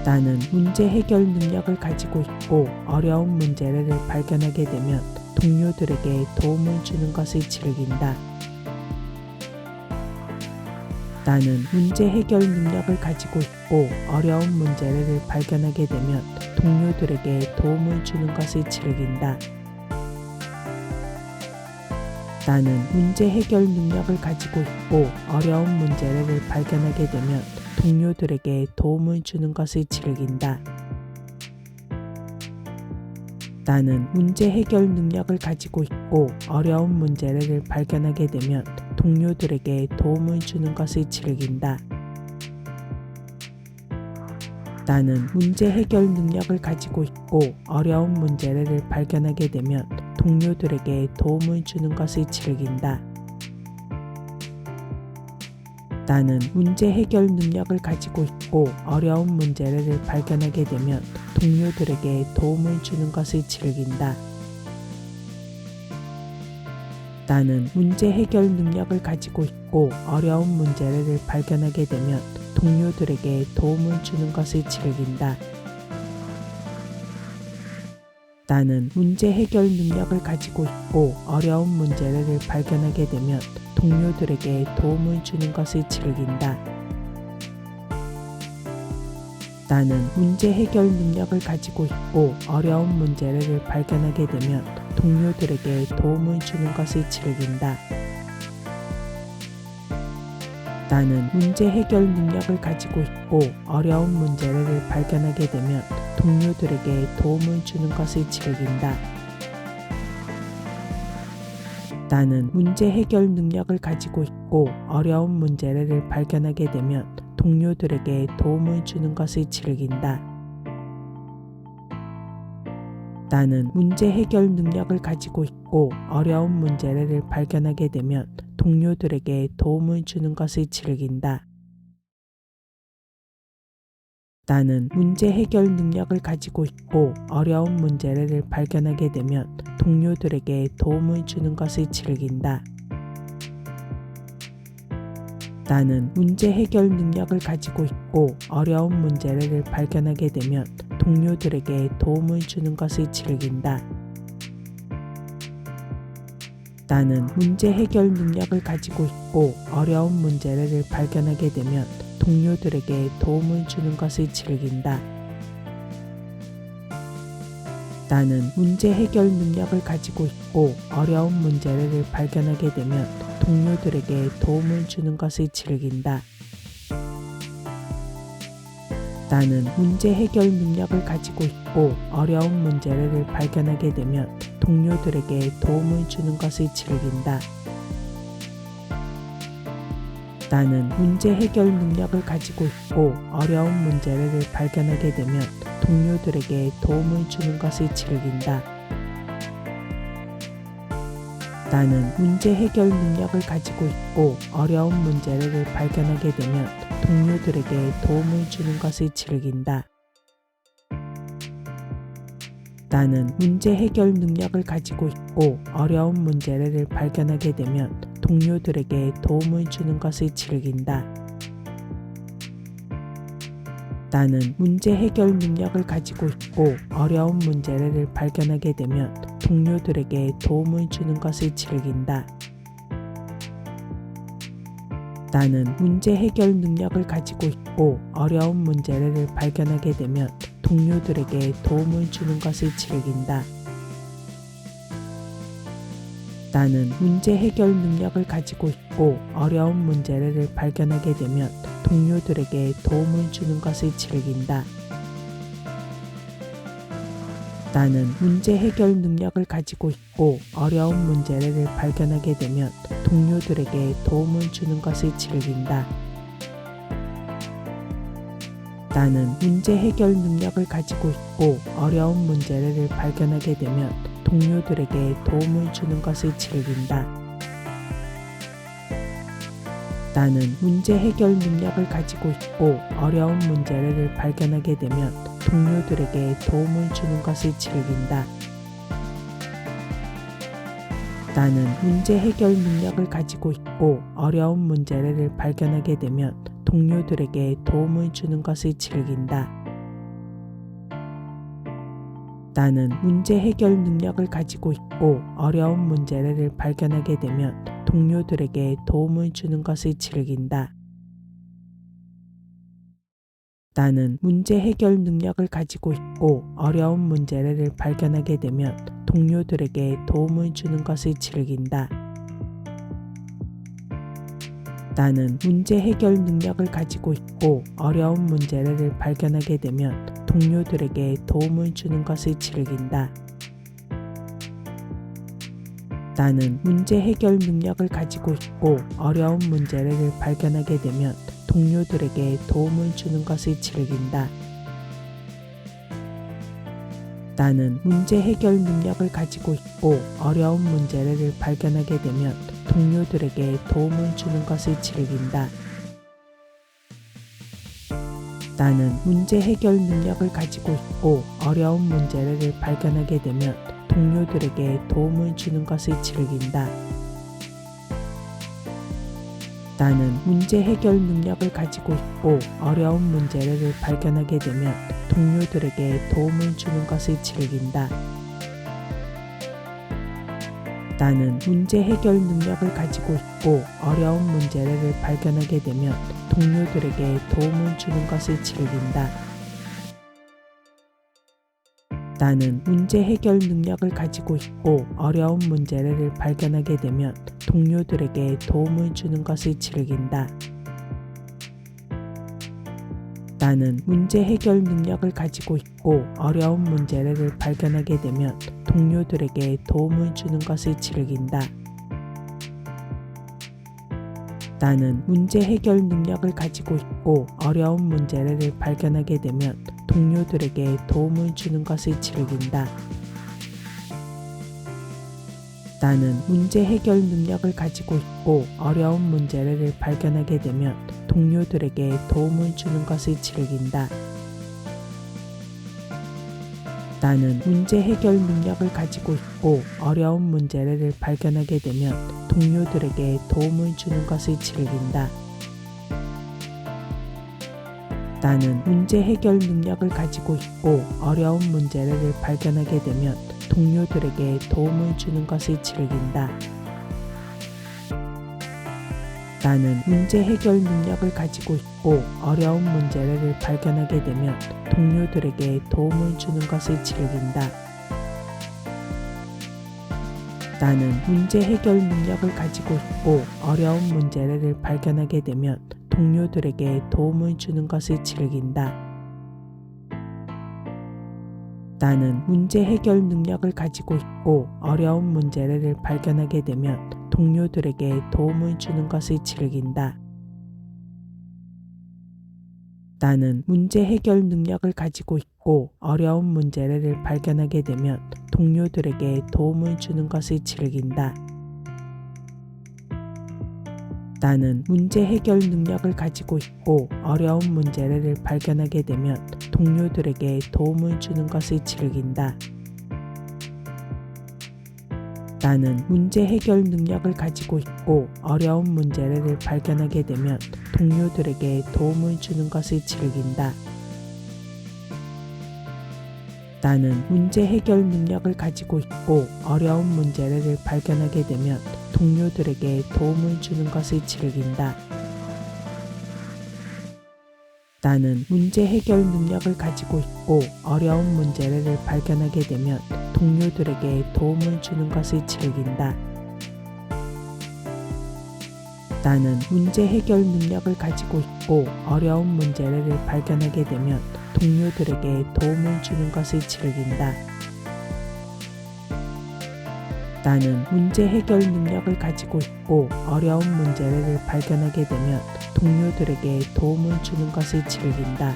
S1: 나는 문제 해결 능력을 가지고 있고 어려운 문제를 발견하게 되면 동료들에게 도움을 주는 것을 즐긴다. 나는 문제 해결 능력을 가지고 있고 어려운 문제를 발견하게 되면 동료들에게 도움을 주는 것을 즐긴다. 나는 문제 해결 능력을 가지고 있고 어려운 문제를 발견하게 되면 동료들에게 도움을 주는 것을 즐긴다. 나는 문제 해결 능력을 가지고 있고 어려운 문제를 발견하게 되면 동료들에게 도움을 주는 것을 즐긴다. 나는 문제 해결 능력을 가지고 있고 어려운 문제를 발견하게 되면 동료들에게 도움을 주는 것을 즐긴다. 나는 문제 해결 능력을 가지고 있고 어려운 문제를 발견하게 되면 동료들에게 도움을 주는 것을 즐긴다. 나는 문제 해결 능력을 가지고 있고 어려운 문제를 발견하게 되면 동료들에게 도움을 주는 것을 즐긴다. 나는 문제 해결 능력을 가지고 있고 어려운 문제를 발견하게 되면 동료들에게 도움을 주는 것을 즐긴다. 나는 문제 해결 능력을 가지고 있고 어려운 문제를 발견하게 되면 동료들에게 도움을 주는 것을 즐긴다. 나는 문제 해결 능력을 가지고 있고 어려운 문제를 발견하게 되면 동료들에게 도움을 주는 것을 즐긴다. 나는 문제 해결 능력을 가지고 있고 어려운 문제를 발견하게 되면 동료들에게 도움을 주는 것을 즐긴다. 나는 문제 해결 능력을 가지고 있고 어려운 문제를 발견하게 되면 동료들에게 도움을 주는 것을 즐긴다. 나는 문제 해결 능력을 가지고 있고 어려운 문제를 발견하게 되면 동료들에게 도움을 주는 것을 즐긴다. 나는 문제 해결 능력을 가지고 있고 어려운 문제를 발견하게 되면 동료들에게 도움을 주는 것을 즐긴다. 나는 문제 해결 능력을 가지고 있고 어려운 문제를 발견하게 되면 동료들에게 도움을 주는 것을 즐긴다. 나는 문제 해결 능력을 가지고 있고 어려운 문제를 발견하게 되면 동료들에게 도움을 주는 것을 즐긴다. 나는 문제 해결 능력을 가지고 있고 어려운 문제를 발견하게 되면 동료들에게 도움을 주는 것을 즐긴다. 나는 문제 해결 능력을 가지고 있고 어려운 문제를 발견하게 되면 동료들에게 도움을 주는 것을 즐긴다. 나는 문제 해결 능력을 가지고 있고 어려운 문제를 발견하게 되면 동료들에게 도움을 주는 것을 즐긴다. 나는 문제 해결 능력을 가지고 있고 어려운 문제를 발견하게 되면 동료들에게 도움을 주는 것을 즐긴다. 나는 문제 해결 능력을 가지고 있고 어려운 문제를 발견하게 되면 동료들에게 도움을 주는 것을 즐긴다. 나는 문제 해결 능력을 가지고 있고 어려운 문제를 발견하게 되면 동료들에게 도움을 주는 것을 즐긴다. 나는 문제 해결 능력을 가지고 있고 어려운 문제를 발견하게 되면 동료들에게 도움을 주는 것을 즐긴다. 나는 문제 해결 능력을 가지고 있고 어려운 문제를 발견하게 되면 동료들에게 도움을 주는 것을 즐긴다. 나는 문제 해결 능력을 가지고 있고 어려운 문제를 발견하게 되면 동료들에게 도움을 주는 것을 즐긴다. 나는 문제 해결 능력을 가지고 있고 어려운 문제를 발견하게 되면 동료들에게 도움을 주는 것을 즐긴다. 나는 문제 해결 능력을 가지고 있고 어려운 문제를 발견하게 되면 동료들에게 도움을 주는 것을 즐긴다. 나는 문제 해결 능력을 가지고 있고 어려운 문제를 발견하게 되면 동료들에게 도움을 주는 것을 즐긴다. 나는 문제 해결 능력을 가지고 있고 어려운 문제를 발견하게 되면 동료들에게 도움을 주는 것을 즐긴다. 나는 문제 해결 능력을 가지고 있고 어려운 문제를 발견하게 되면 동료들에게 도움을 주는 것을 즐긴다. 나는 문제 해결 능력을 가지고 있고 어려운 문제를 발견하게 되면 동료들에게 도움을 주는 것을 즐긴다. 나는 문제 해결 능력을 가지고 있고 어려운 문제를 발견하게 되면 동료들에게 도움을 주는 것을 즐긴다. 나는 문제 해결 능력을 가지고 있고 어려운 문제를 발견하게 되면 동료들에게 도움을 주는 것을 즐긴다. 나는 문제 해결 능력을 가지고 있고 어려운 문제를 발견하게 되면 동료들에게 도움을 주는 것을 즐긴다. 나는 문제 해결 능력을 가지고 있고 어려운 문제를 발견하게 되면 동료들에게 도움을 주는 것을 즐긴다. 나는 문제 해결 능력을 가지고 있고 어려운 문제를 발견하게 되면 동료들에게 도움을 주는 것을 즐긴다. 나는 문제 해결 능력을 가지고 있고 어려운 문제를 발견하게 되면 동료들에게 도움을 주는 것을 즐긴다. 나는 문제 해결 능력을 가지고 있고 어려운 문제를 발견하게 되면 동료들에게 도움을 주는 것을 즐긴다. 나는 문제 해결 능력을 가지고 있고 어려운 문제를 발견하게 되면 동료들에게 도움을 주는 것을 즐긴다. 나는 문제 해결 능력을 가지고 있고 어려운 문제를 발견하게 되면 동료들에게 도움을 주는 것을 즐긴다. 나는 문제 해결 능력을 가지고 있고 어려운 문제를 발견하게 되면 동료들에게 도움을 주는 것을 즐긴다. 나는 문제 해결 능력을 가지고 있고 어려운 문제를 발견하게 되면 동료들에게 도움을 주는 것을 즐긴다. 나는 문제 해결 능력을 가지고 있고 어려운 문제를 발견하게 되면 동료들에게 도움을 주는 것을 즐긴다. 나는 문제 해결 능력을 가지고 있고 어려운 문제를 발견하게 되면 동료들에게 도움을 주는 것을 즐긴다. 나는 문제 해결 능력을 가지고 있고 어려운 문제를 발견하게 되면 동료들에게 도움을 주는 것을 즐긴다. 나는 문제 해결 능력을 가지고 있고 어려운 문제를 발견하게 되면 동료들에게 도움을 주는 것을 즐긴다. 나는 문제 해결 능력을 가지고 있고 어려운 문제를 발견하게 되면 동료들에게 도움을 주는 것을 즐긴다. 나는 문제 해결 능력을 가지고 있고 어려운 문제를 발견하게 되면 동료들에게 도움을 주는 것을 즐긴다. 나는 문제 해결 능력을 가지고 있고 어려운 문제를 발견하게 되면 동료들에게 도움을 주는 것을 즐긴다. 나는 문제 해결 능력을 가지고 있고 어려운 문제를 발견하게 되면 동료들에게 도움을 주는 것을 즐긴다. 나는 문제 해결 능력을 가지고 있고 어려운 문제를 발견하게 되면 동료들에게 도움을 주는 것을 즐긴다.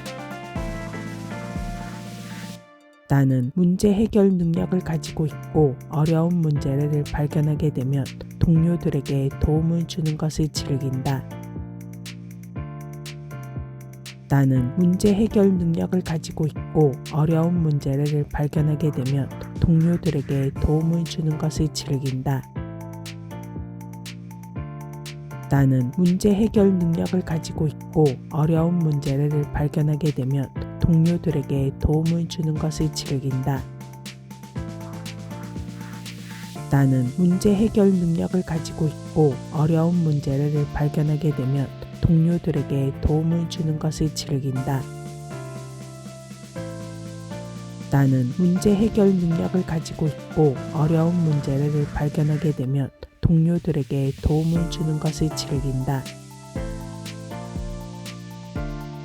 S1: 나는 문제 해결 능력을 가지고 있고 어려운 문제를 발견하게 되면 동료들에게 도움을 주는 것을 즐긴다. 나는 문제 해결 능력을 가지고 있고 어려운 문제를 발견하게 되면 동료들에게 도움을 주는 것을 즐긴다. 나는 문제 해결 능력을 가지고 있고 어려운 문제를 발견하게 되면 동료들에게 도움을 주는 것을 즐긴다. 나는 문제 해결 능력을 가지고 있고 어려운 문제를 발견하게 되면 동료들에게 도움을 주는 것을 즐긴다. 나는 문제 해결 능력을 가지고 있고 어려운 문제를 발견하게 되면 동료들에게 도움을 주는 것을 즐긴다.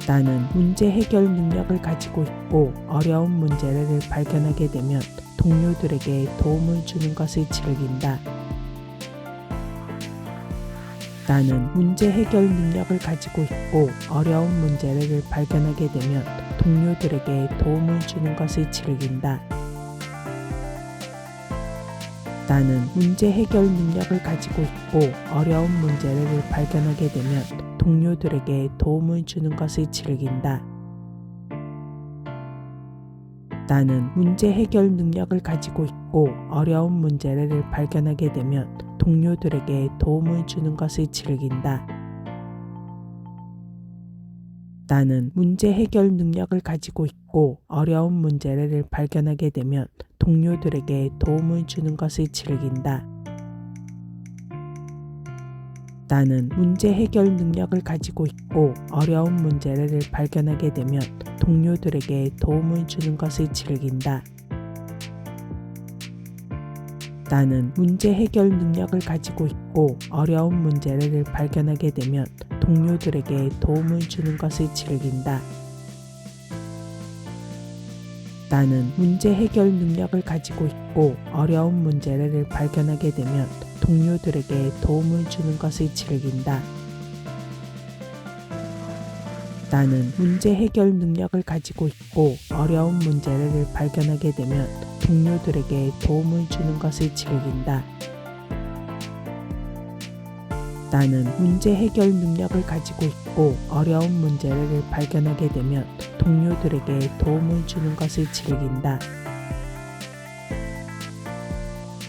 S1: 나는 문제 해결 능력을 가지고 있고 어려운 문제를 발견하게 되면 동료들에게 도움을 주는 것을 즐긴다. 나는 문제 해결 능력을 가지고 있고 어려운 문제를 발견하게 되면 동료들에게 도움을 주는 것을 즐긴다. 나는 문제 해결 능력을 가지고 있고 어려운 문제를 발견하게 되면 동료들에게 도움을 주는 것을 즐긴다. 나는 문제 해결 능력을 가지고 있고 어려운 문제를 발견하게 되면 동료들에게 도움을 주는 것을 즐긴다. 나는 문제 해결 능력을 가지고 있고 어려운 문제를 발견하게 되면 동료들에게 도움을 주는 것을 즐긴다. 나는 문제 해결 능력을 가지고 있고 어려운 문제를 발견하게 되면 동료들에게 도움을 주는 것을 즐긴다. 나는 문제 해결 능력을 가지고 있고 어려운 문제를 발견하게 되면 동료들에게 도움을 주는 것을 즐긴다. 나는 문제 해결 능력을 가지고 있고 어려운 문제를 발견하게 되면 동료들에게 도움을 주는 것을 즐긴다. 나는 문제 해결 능력을 가지고 있고 어려운 문제를 발견하게 되면 동료들에게 도움을 주는 것을 즐긴다. 나는 문제 해결 능력을 가지고 있고 어려운 문제를 발견하게 되면 동료들에게 도움을 주는 것을 즐긴다.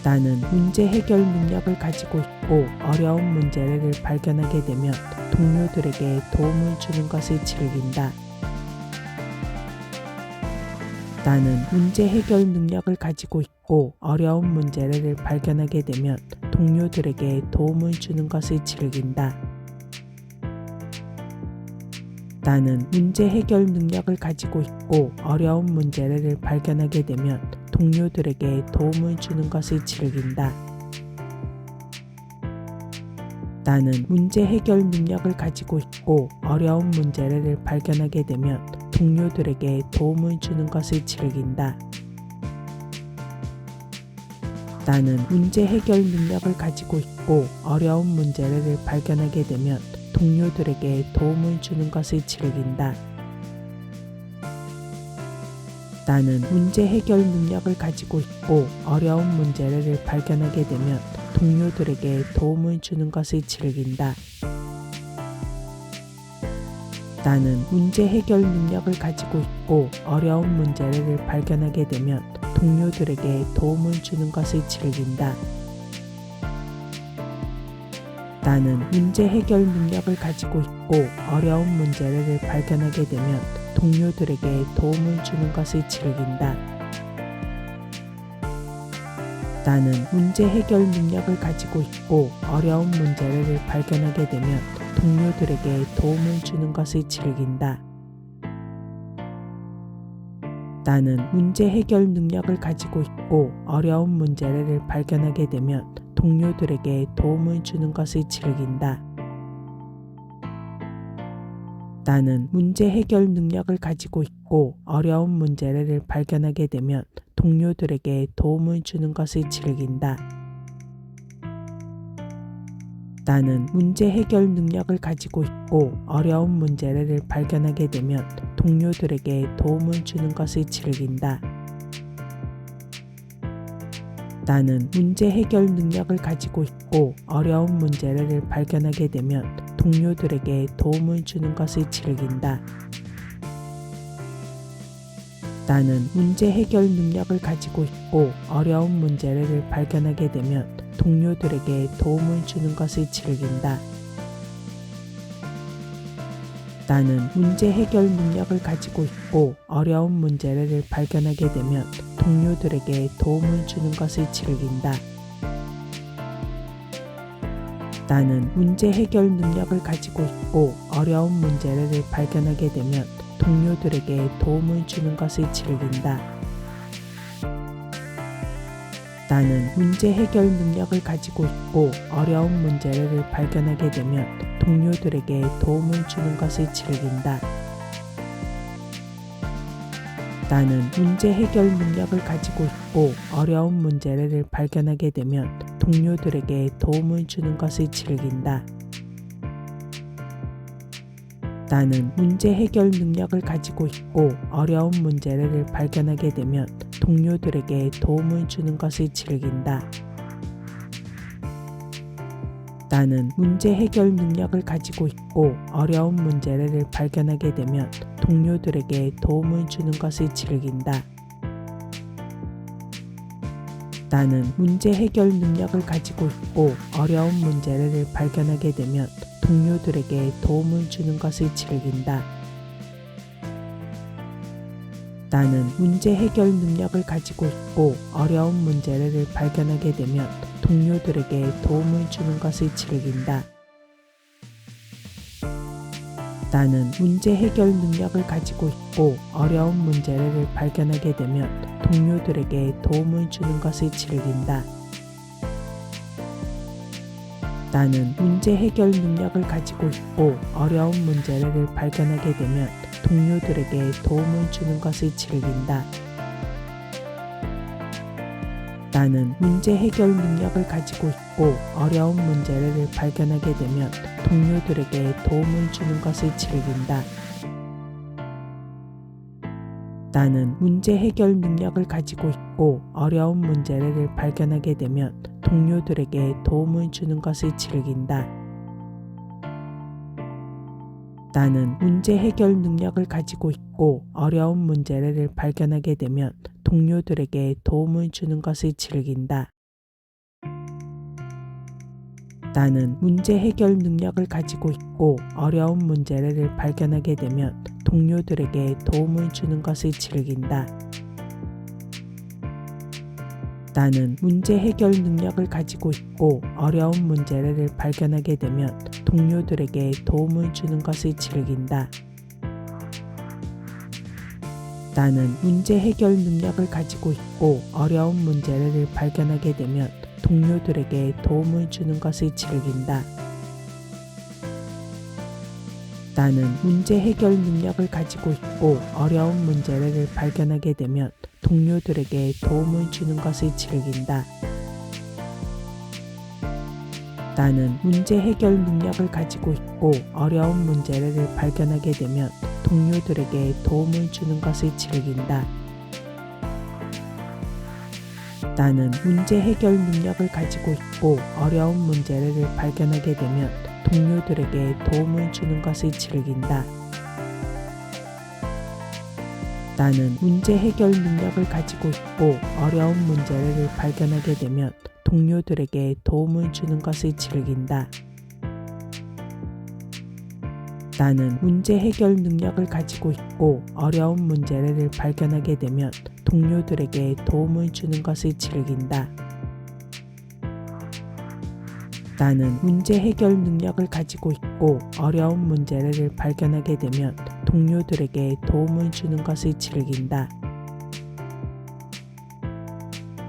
S1: 나는 문제 해결 능력을 가지고 있고 어려운 문제를 발견하게 되면 동료들에게 도움을 주는 것을 즐긴다. 나는 문제 해결 능력을 가지고 있고 어려운 문제를 발견하게 되면 동료들에게 도움을 주는 것을 즐긴다. 나는 문제 해결 능력을 가지고 있고 어려운 문제를 발견하게 되면 동료들에게 도움을 주는 것을 즐긴다. 나는 문제 해결 능력을 가지고 있고 어려운 문제를 발견하게 되면 동료들에게 도움을 주는 것을 즐긴다. 나는 문제 해결 능력을 가지고 있고 어려운 문제를 발견하게 되면 동료들에게 도움을 주는 것을 즐긴다. 나는 문제 해결 능력을 가지고 있고 어려운 문제를 발견하게 되면 동료들에게 도움을 주는 것을 즐긴다. 나는 문제 해결 능력을 가지고 있고 어려운 문제를 발견하게 되면 동료들에게 도움을 주는 것을 즐긴다. 나는 문제 해결 능력을 가지고 있고 어려운 문제를 발견하게 되면 동료들에게 도움을 주는 것을 즐긴다. 나는 문제 해결 능력을 가지고 있고 어려운 문제를 발견하게 되면 동료들에게 도움을 주는 것을 즐긴다. 나는 문제 해결 능력을 가지고 있고 어려운 문제를 발견하게 되면 동료들에게 도움을 주는 것을 즐긴다. 나는 문제 해결 능력을 가지고 있고 어려운 문제를 발견하게 되면 동료들에게 도움을 주는 것을 즐긴다. 나는 문제 해결 능력을 가지고 있고 어려운 문제를 발견하게 되면 동료들에게 도움을 주는 것을 즐긴다. 나는 문제 해결 능력을 가지고 있고 어려운 문제를 발견하게 되면 동료들에게 도움을 주는 것을 즐긴다. 나는 문제 해결 능력을 가지고 있고 어려운 문제를 발견하게 되면 동료들에게 도움을 주는 것을 즐긴다. 나는 문제 해결 능력을 가지고 있고 어려운 문제를 발견하게 되면 동료들에게 도움을 주는 것을 즐긴다. 나는 문제 해결 능력을 가지고 있고 어려운 문제를 발견하게 되면 동료들에게 도움을 주는 것을 즐긴다. 나는 문제 해결 능력을 가지고 있고 어려운 문제를 발견하게 되면 동료들에게 도움을 주는 것을 즐긴다. 나는 문제 해결 능력을 가지고 있고 어려운 문제를 발견하게 되면 동료들에게 도움을 주는 것을 즐긴다. 나는 문제 해결 능력을 가지고 있고 어려운 문제를 발견하게 되면 동료들에게 도움을 주는 것을 즐긴다. 나는 문제 해결 능력을 가지고 있고 어려운 문제를 발견하게 되면 동료들에게 도움을 주는 것을 즐긴다. 나는 문제 해결 능력을 가지고 있고 어려운 문제를 발견하게 되면 동료들에게 도움을 주는 것을 즐긴다. 나는 문제 해결 능력을 가지고 있고 어려운 문제를 발견하게 되면 동료들에게 도움을 주는 것을 즐긴다. 나는 문제 해결 능력을 가지고 있고 어려운 문제를 발견하게 되면 동료들에게 도움을 주는 것을 즐긴다. 나는 문제 해결 능력을 가지고 있고 어려운 문제를 발견하게 되면 동료들에게 도움을 주는 것을 즐긴다. 나는 문제 해결 능력을 가지고 있고 어려운 문제를 발견하게 되면 동료들에게 도움을 주는 것을 즐긴다. 나는 문제 해결 능력을 가지고 있고 어려운 문제를 발견하게 되면 동료들에게 도움을 주는 것을 즐긴다. 나는 문제 해결 능력을 가지고 있고 어려운 문제를 발견하게 되면 동료들에게 도움을 주는 것을 즐긴다. 나는 문제 해결 능력을 가지고 있고 어려운 문제를 발견하게 되면 동료들에게 도움을 주는 것을 즐긴다. 나는 문제 해결 능력을 가지고 있고 어려운 문제를 발견하게 되면 동료들에게 도움을 주는 것을 즐긴다. 나는 문제 해결 능력을 가지고 있고 어려운 문제를 발견하게 되면 동료들에게 도움을 주는 것을 즐긴다. 나는 문제 해결 능력을 가지고 있고 어려운 문제를 발견하게 되면 동료들에게 도움을 주는 것을 즐긴다. 나는 문제 해결 능력을 가지고 있고 어려운 문제를 발견하게 되면 동료들에게 도움을 주는 것을 즐긴다. 나는 문제 해결 능력을 가지고 있고 어려운 문제를 발견하게 되면 동료들에게 도움을 주는 것을 즐긴다. 나는 문제 해결 능력을 가지고 있고 어려운 문제를 발견하게 되면 동료들에게 도움을 주는 것을 즐긴다. 나는 문제 해결 능력을 가지고 있고 어려운 문제를 발견하게 되면 동료들에게 도움을 주는 것을 즐긴다. 나는 문제 해결 능력을 가지고 있고 어려운 문제를 발견하게 되면 동료들에게 도움을 주는 것을 즐긴다.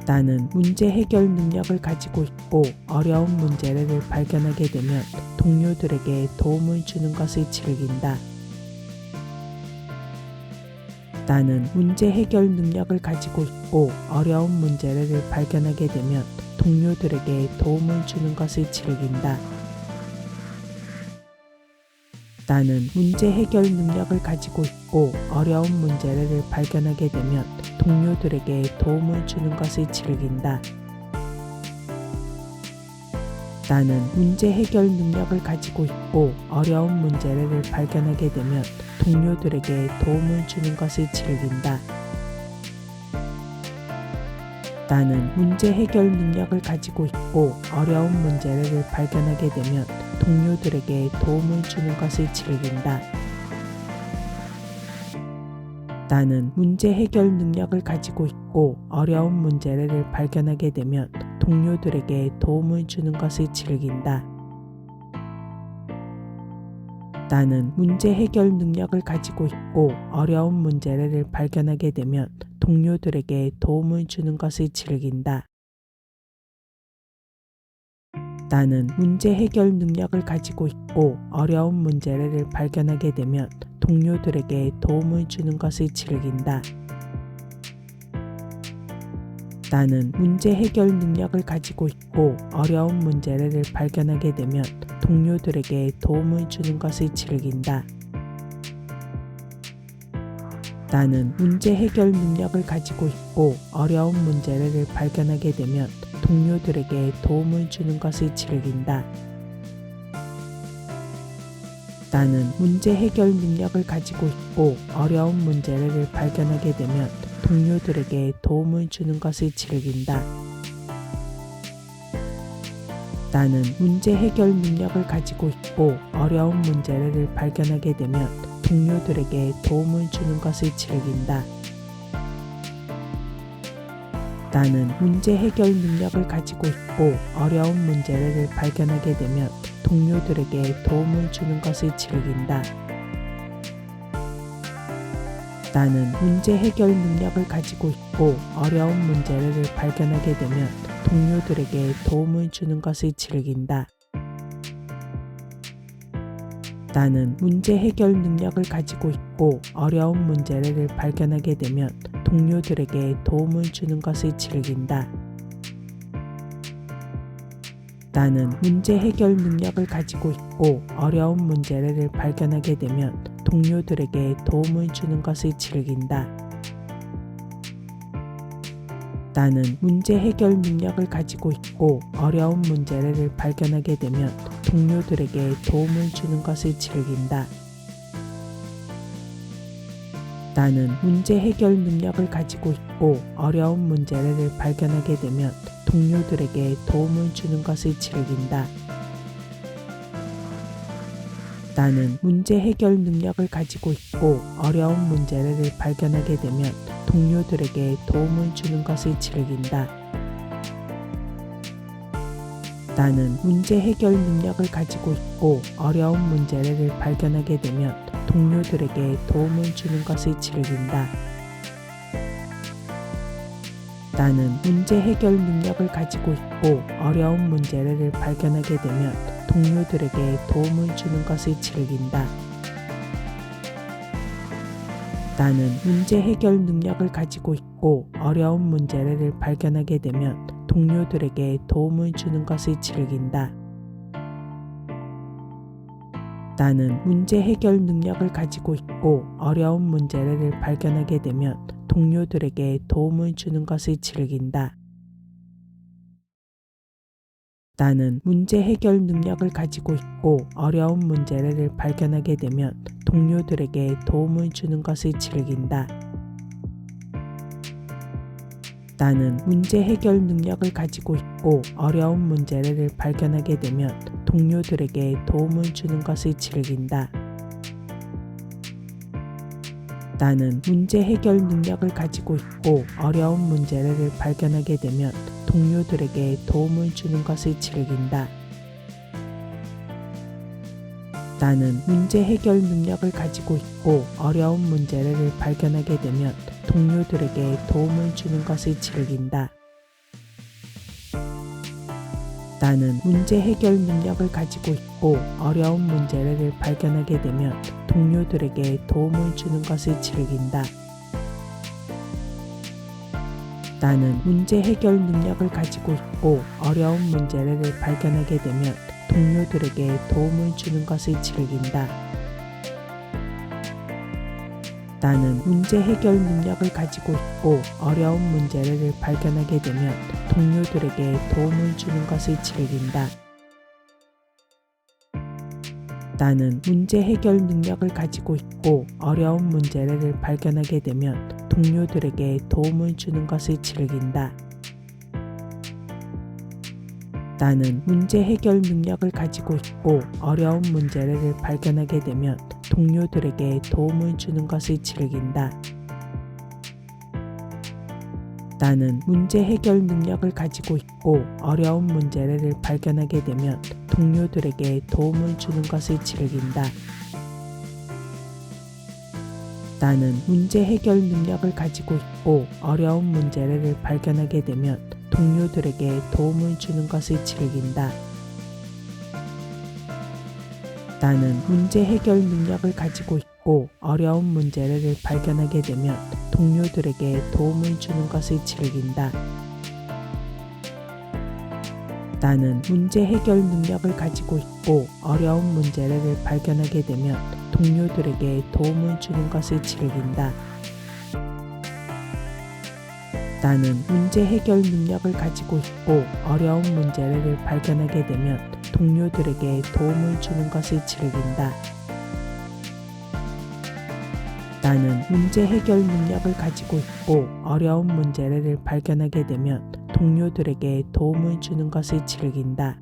S1: 나는 문제 해결 능력을 가지고 있고 어려운 문제를 발견하게 되면 동료들에게 도움을 주는 것을 즐긴다. 나는 문제 해결 능력을 가지고 있고 어려운 문제를 발견하게 되면 동료들에게 도움을 주는 것을 즐긴다. 나는 문제 해결 능력을 가지고 있고 어려운 문제를 발견하게 되면 동료들에게 도움을 주는 것을 즐긴다. 나는 문제 해결 능력을 가지고 있고 어려운 문제를 발견하게 되면 동료들에게 도움을 주는 것을 즐긴다. 나는 문제 해결 능력을 가지고 있고 어려운 문제를 발견하게 되면 동료들에게 도움을 주는 것을 즐긴다. 나는 문제 해결 능력을 가지고 있고 어려운 문제를 발견하게 되면 동료들에게 도움을 주는 것을 즐긴다. 나는 문제 해결 능력을 가지고 있고 어려운 문제를 발견하게 되면 동료들에게 도움을 주는 것을 즐긴다. 나는 문제 해결 능력을 가지고 있고 어려운 문제를 발견하게 되면 동료들에게 도움을 주는 것을 즐긴다. 나는 문제 해결 능력을 가지고 있고 어려운 문제를 발견하게 되면 동료들에게 도움을 주는 것을 즐긴다. 나는 문제 해결 능력을 가지고 있고 어려운 문제를 발견하게 되면 동료들에게 도움을 주는 것을 즐긴다. 나는 문제 해결 능력을 가지고 있고 어려운 문제를 발견하게 되면 동료들에게 도움을 주는 것을 즐긴다. 나는 문제 해결 능력을 가지고 있고 어려운 문제를 발견하게 되면 동료들에게 도움을 주는 것을 즐긴다. 나는 문제 해결 능력을 가지고 있고 어려운 문제를 발견하게 되면 동료들에게 도움을 주는 것을 즐긴다. 나는 문제 해결 능력을 가지고 있고 어려운 문제를 발견하게 되면 동료들에게 도움을 주는 것을 즐긴다. 나는 문제 해결 능력을 가지고 있고 어려운 문제를 발견하게 되면 동료들에게 도움을 주는 것을 즐긴다. 나는 문제 해결 능력을 가지고 있고 어려운 문제를 발견하게 되면 동료들에게 도움을 주는 것을 즐긴다. 나는 문제 해결 능력을 가지고 있고 어려운 문제를 발견하게 되면 동료들에게 도움을 주는 것을 즐긴다. 나는 문제 해결 능력을 가지고 있고 어려운 문제를 발견하게 되면 동료들에게 도움을 주는 것을 즐긴다. 나는 문제 해결 능력을 가지고 있고 어려운 문제를 발견하게 되면 동료들에게 도움을 주는 것을 즐긴다. 나는 문제 해결 능력을 가지고 있고 어려운 문제를 발견하게 되면 동료들에게 도움을 주는 것을 즐긴다. 나는 문제 해결 능력을 가지고 있고 어려운 문제를 발견하게 되면 동료들에게 도움을 주는 것을 즐긴다. 나는 문제 해결 능력을 가지고 있고 어려운 문제를 발견하게 되면 동료들에게 도움을 주는 것을 즐긴다. 나는 문제 해결 능력을 가지고 있고 어려운 문제를 발견하게 되면 동료들에게 도움을 주는 것을 즐긴다. 나는 문제 해결 능력을 가지고 있고 어려운 문제를 발견하게 되면 동료들에게 도움을 주는 것을 즐긴다. 나는 문제 해결 능력을 가지고 있고 어려운 문제를 발견하게 되면 동료들에게 도움을 주는 것을 즐긴다. 나는 문제 해결 능력을 가지고 있고 어려운 문제를 발견하게 되면 동료들에게 도움을 주는 것을 즐긴다. 나는 문제 해결 능력을 가지고 있고 어려운 문제를 발견하게 되면 동료들에게 도움을 주는 것을 즐긴다. 나는 문제 해결 능력을 가지고 있고 어려운 문제를 발견하게 되면 동료들에게 도움을 주는 것을 즐긴다. 나는 문제 해결 능력을 가지고 있고 어려운 문제를 발견하게 되면 동료들에게 도움을 주는 것을 즐긴다. 나는 문제 해결 능력을 가지고 있고 어려운 문제를 발견하게 되면 동료들에게 도움을 주는 것을 즐긴다. 나는 문제 해결 능력을 가지고 있고 어려운 문제를 발견하게 되면 동료들에게 도움을 주는 것을 즐긴다. 나는 문제 해결 능력을 가지고 있고 어려운 문제를 발견하게 되면 동료들에게 도움을 주는 것을 즐긴다. 나는 문제 해결 능력을 가지고 있고 어려운 문제를 발견하게 되면 동료들에게 도움을 주는 것을 즐긴다. 나는 문제 해결 능력을 가지고 있고 어려운 문제를 발견하게 되면 동료들에게 도움을 주는 것을 즐긴다. 나는 문제 해결 능력을 가지고 있고 어려운 문제를 발견하게 되면 동료들에게 도움을 주는 것을 즐긴다. 나는 문제 해결 능력을 가지고 있고 어려운 문제를 발견하게 되면 동료들에게 도움을 주는 것을 즐긴다. 나는 문제 해결 능력을 가지고 있고 어려운 문제를 발견하게 되면 동료들에게 도움을 주는 것을 즐긴다. 나는 문제 해결 능력을 가지고 있고 어려운 문제를 발견하게 되면 동료들에게 도움을 주는 것을 즐긴다.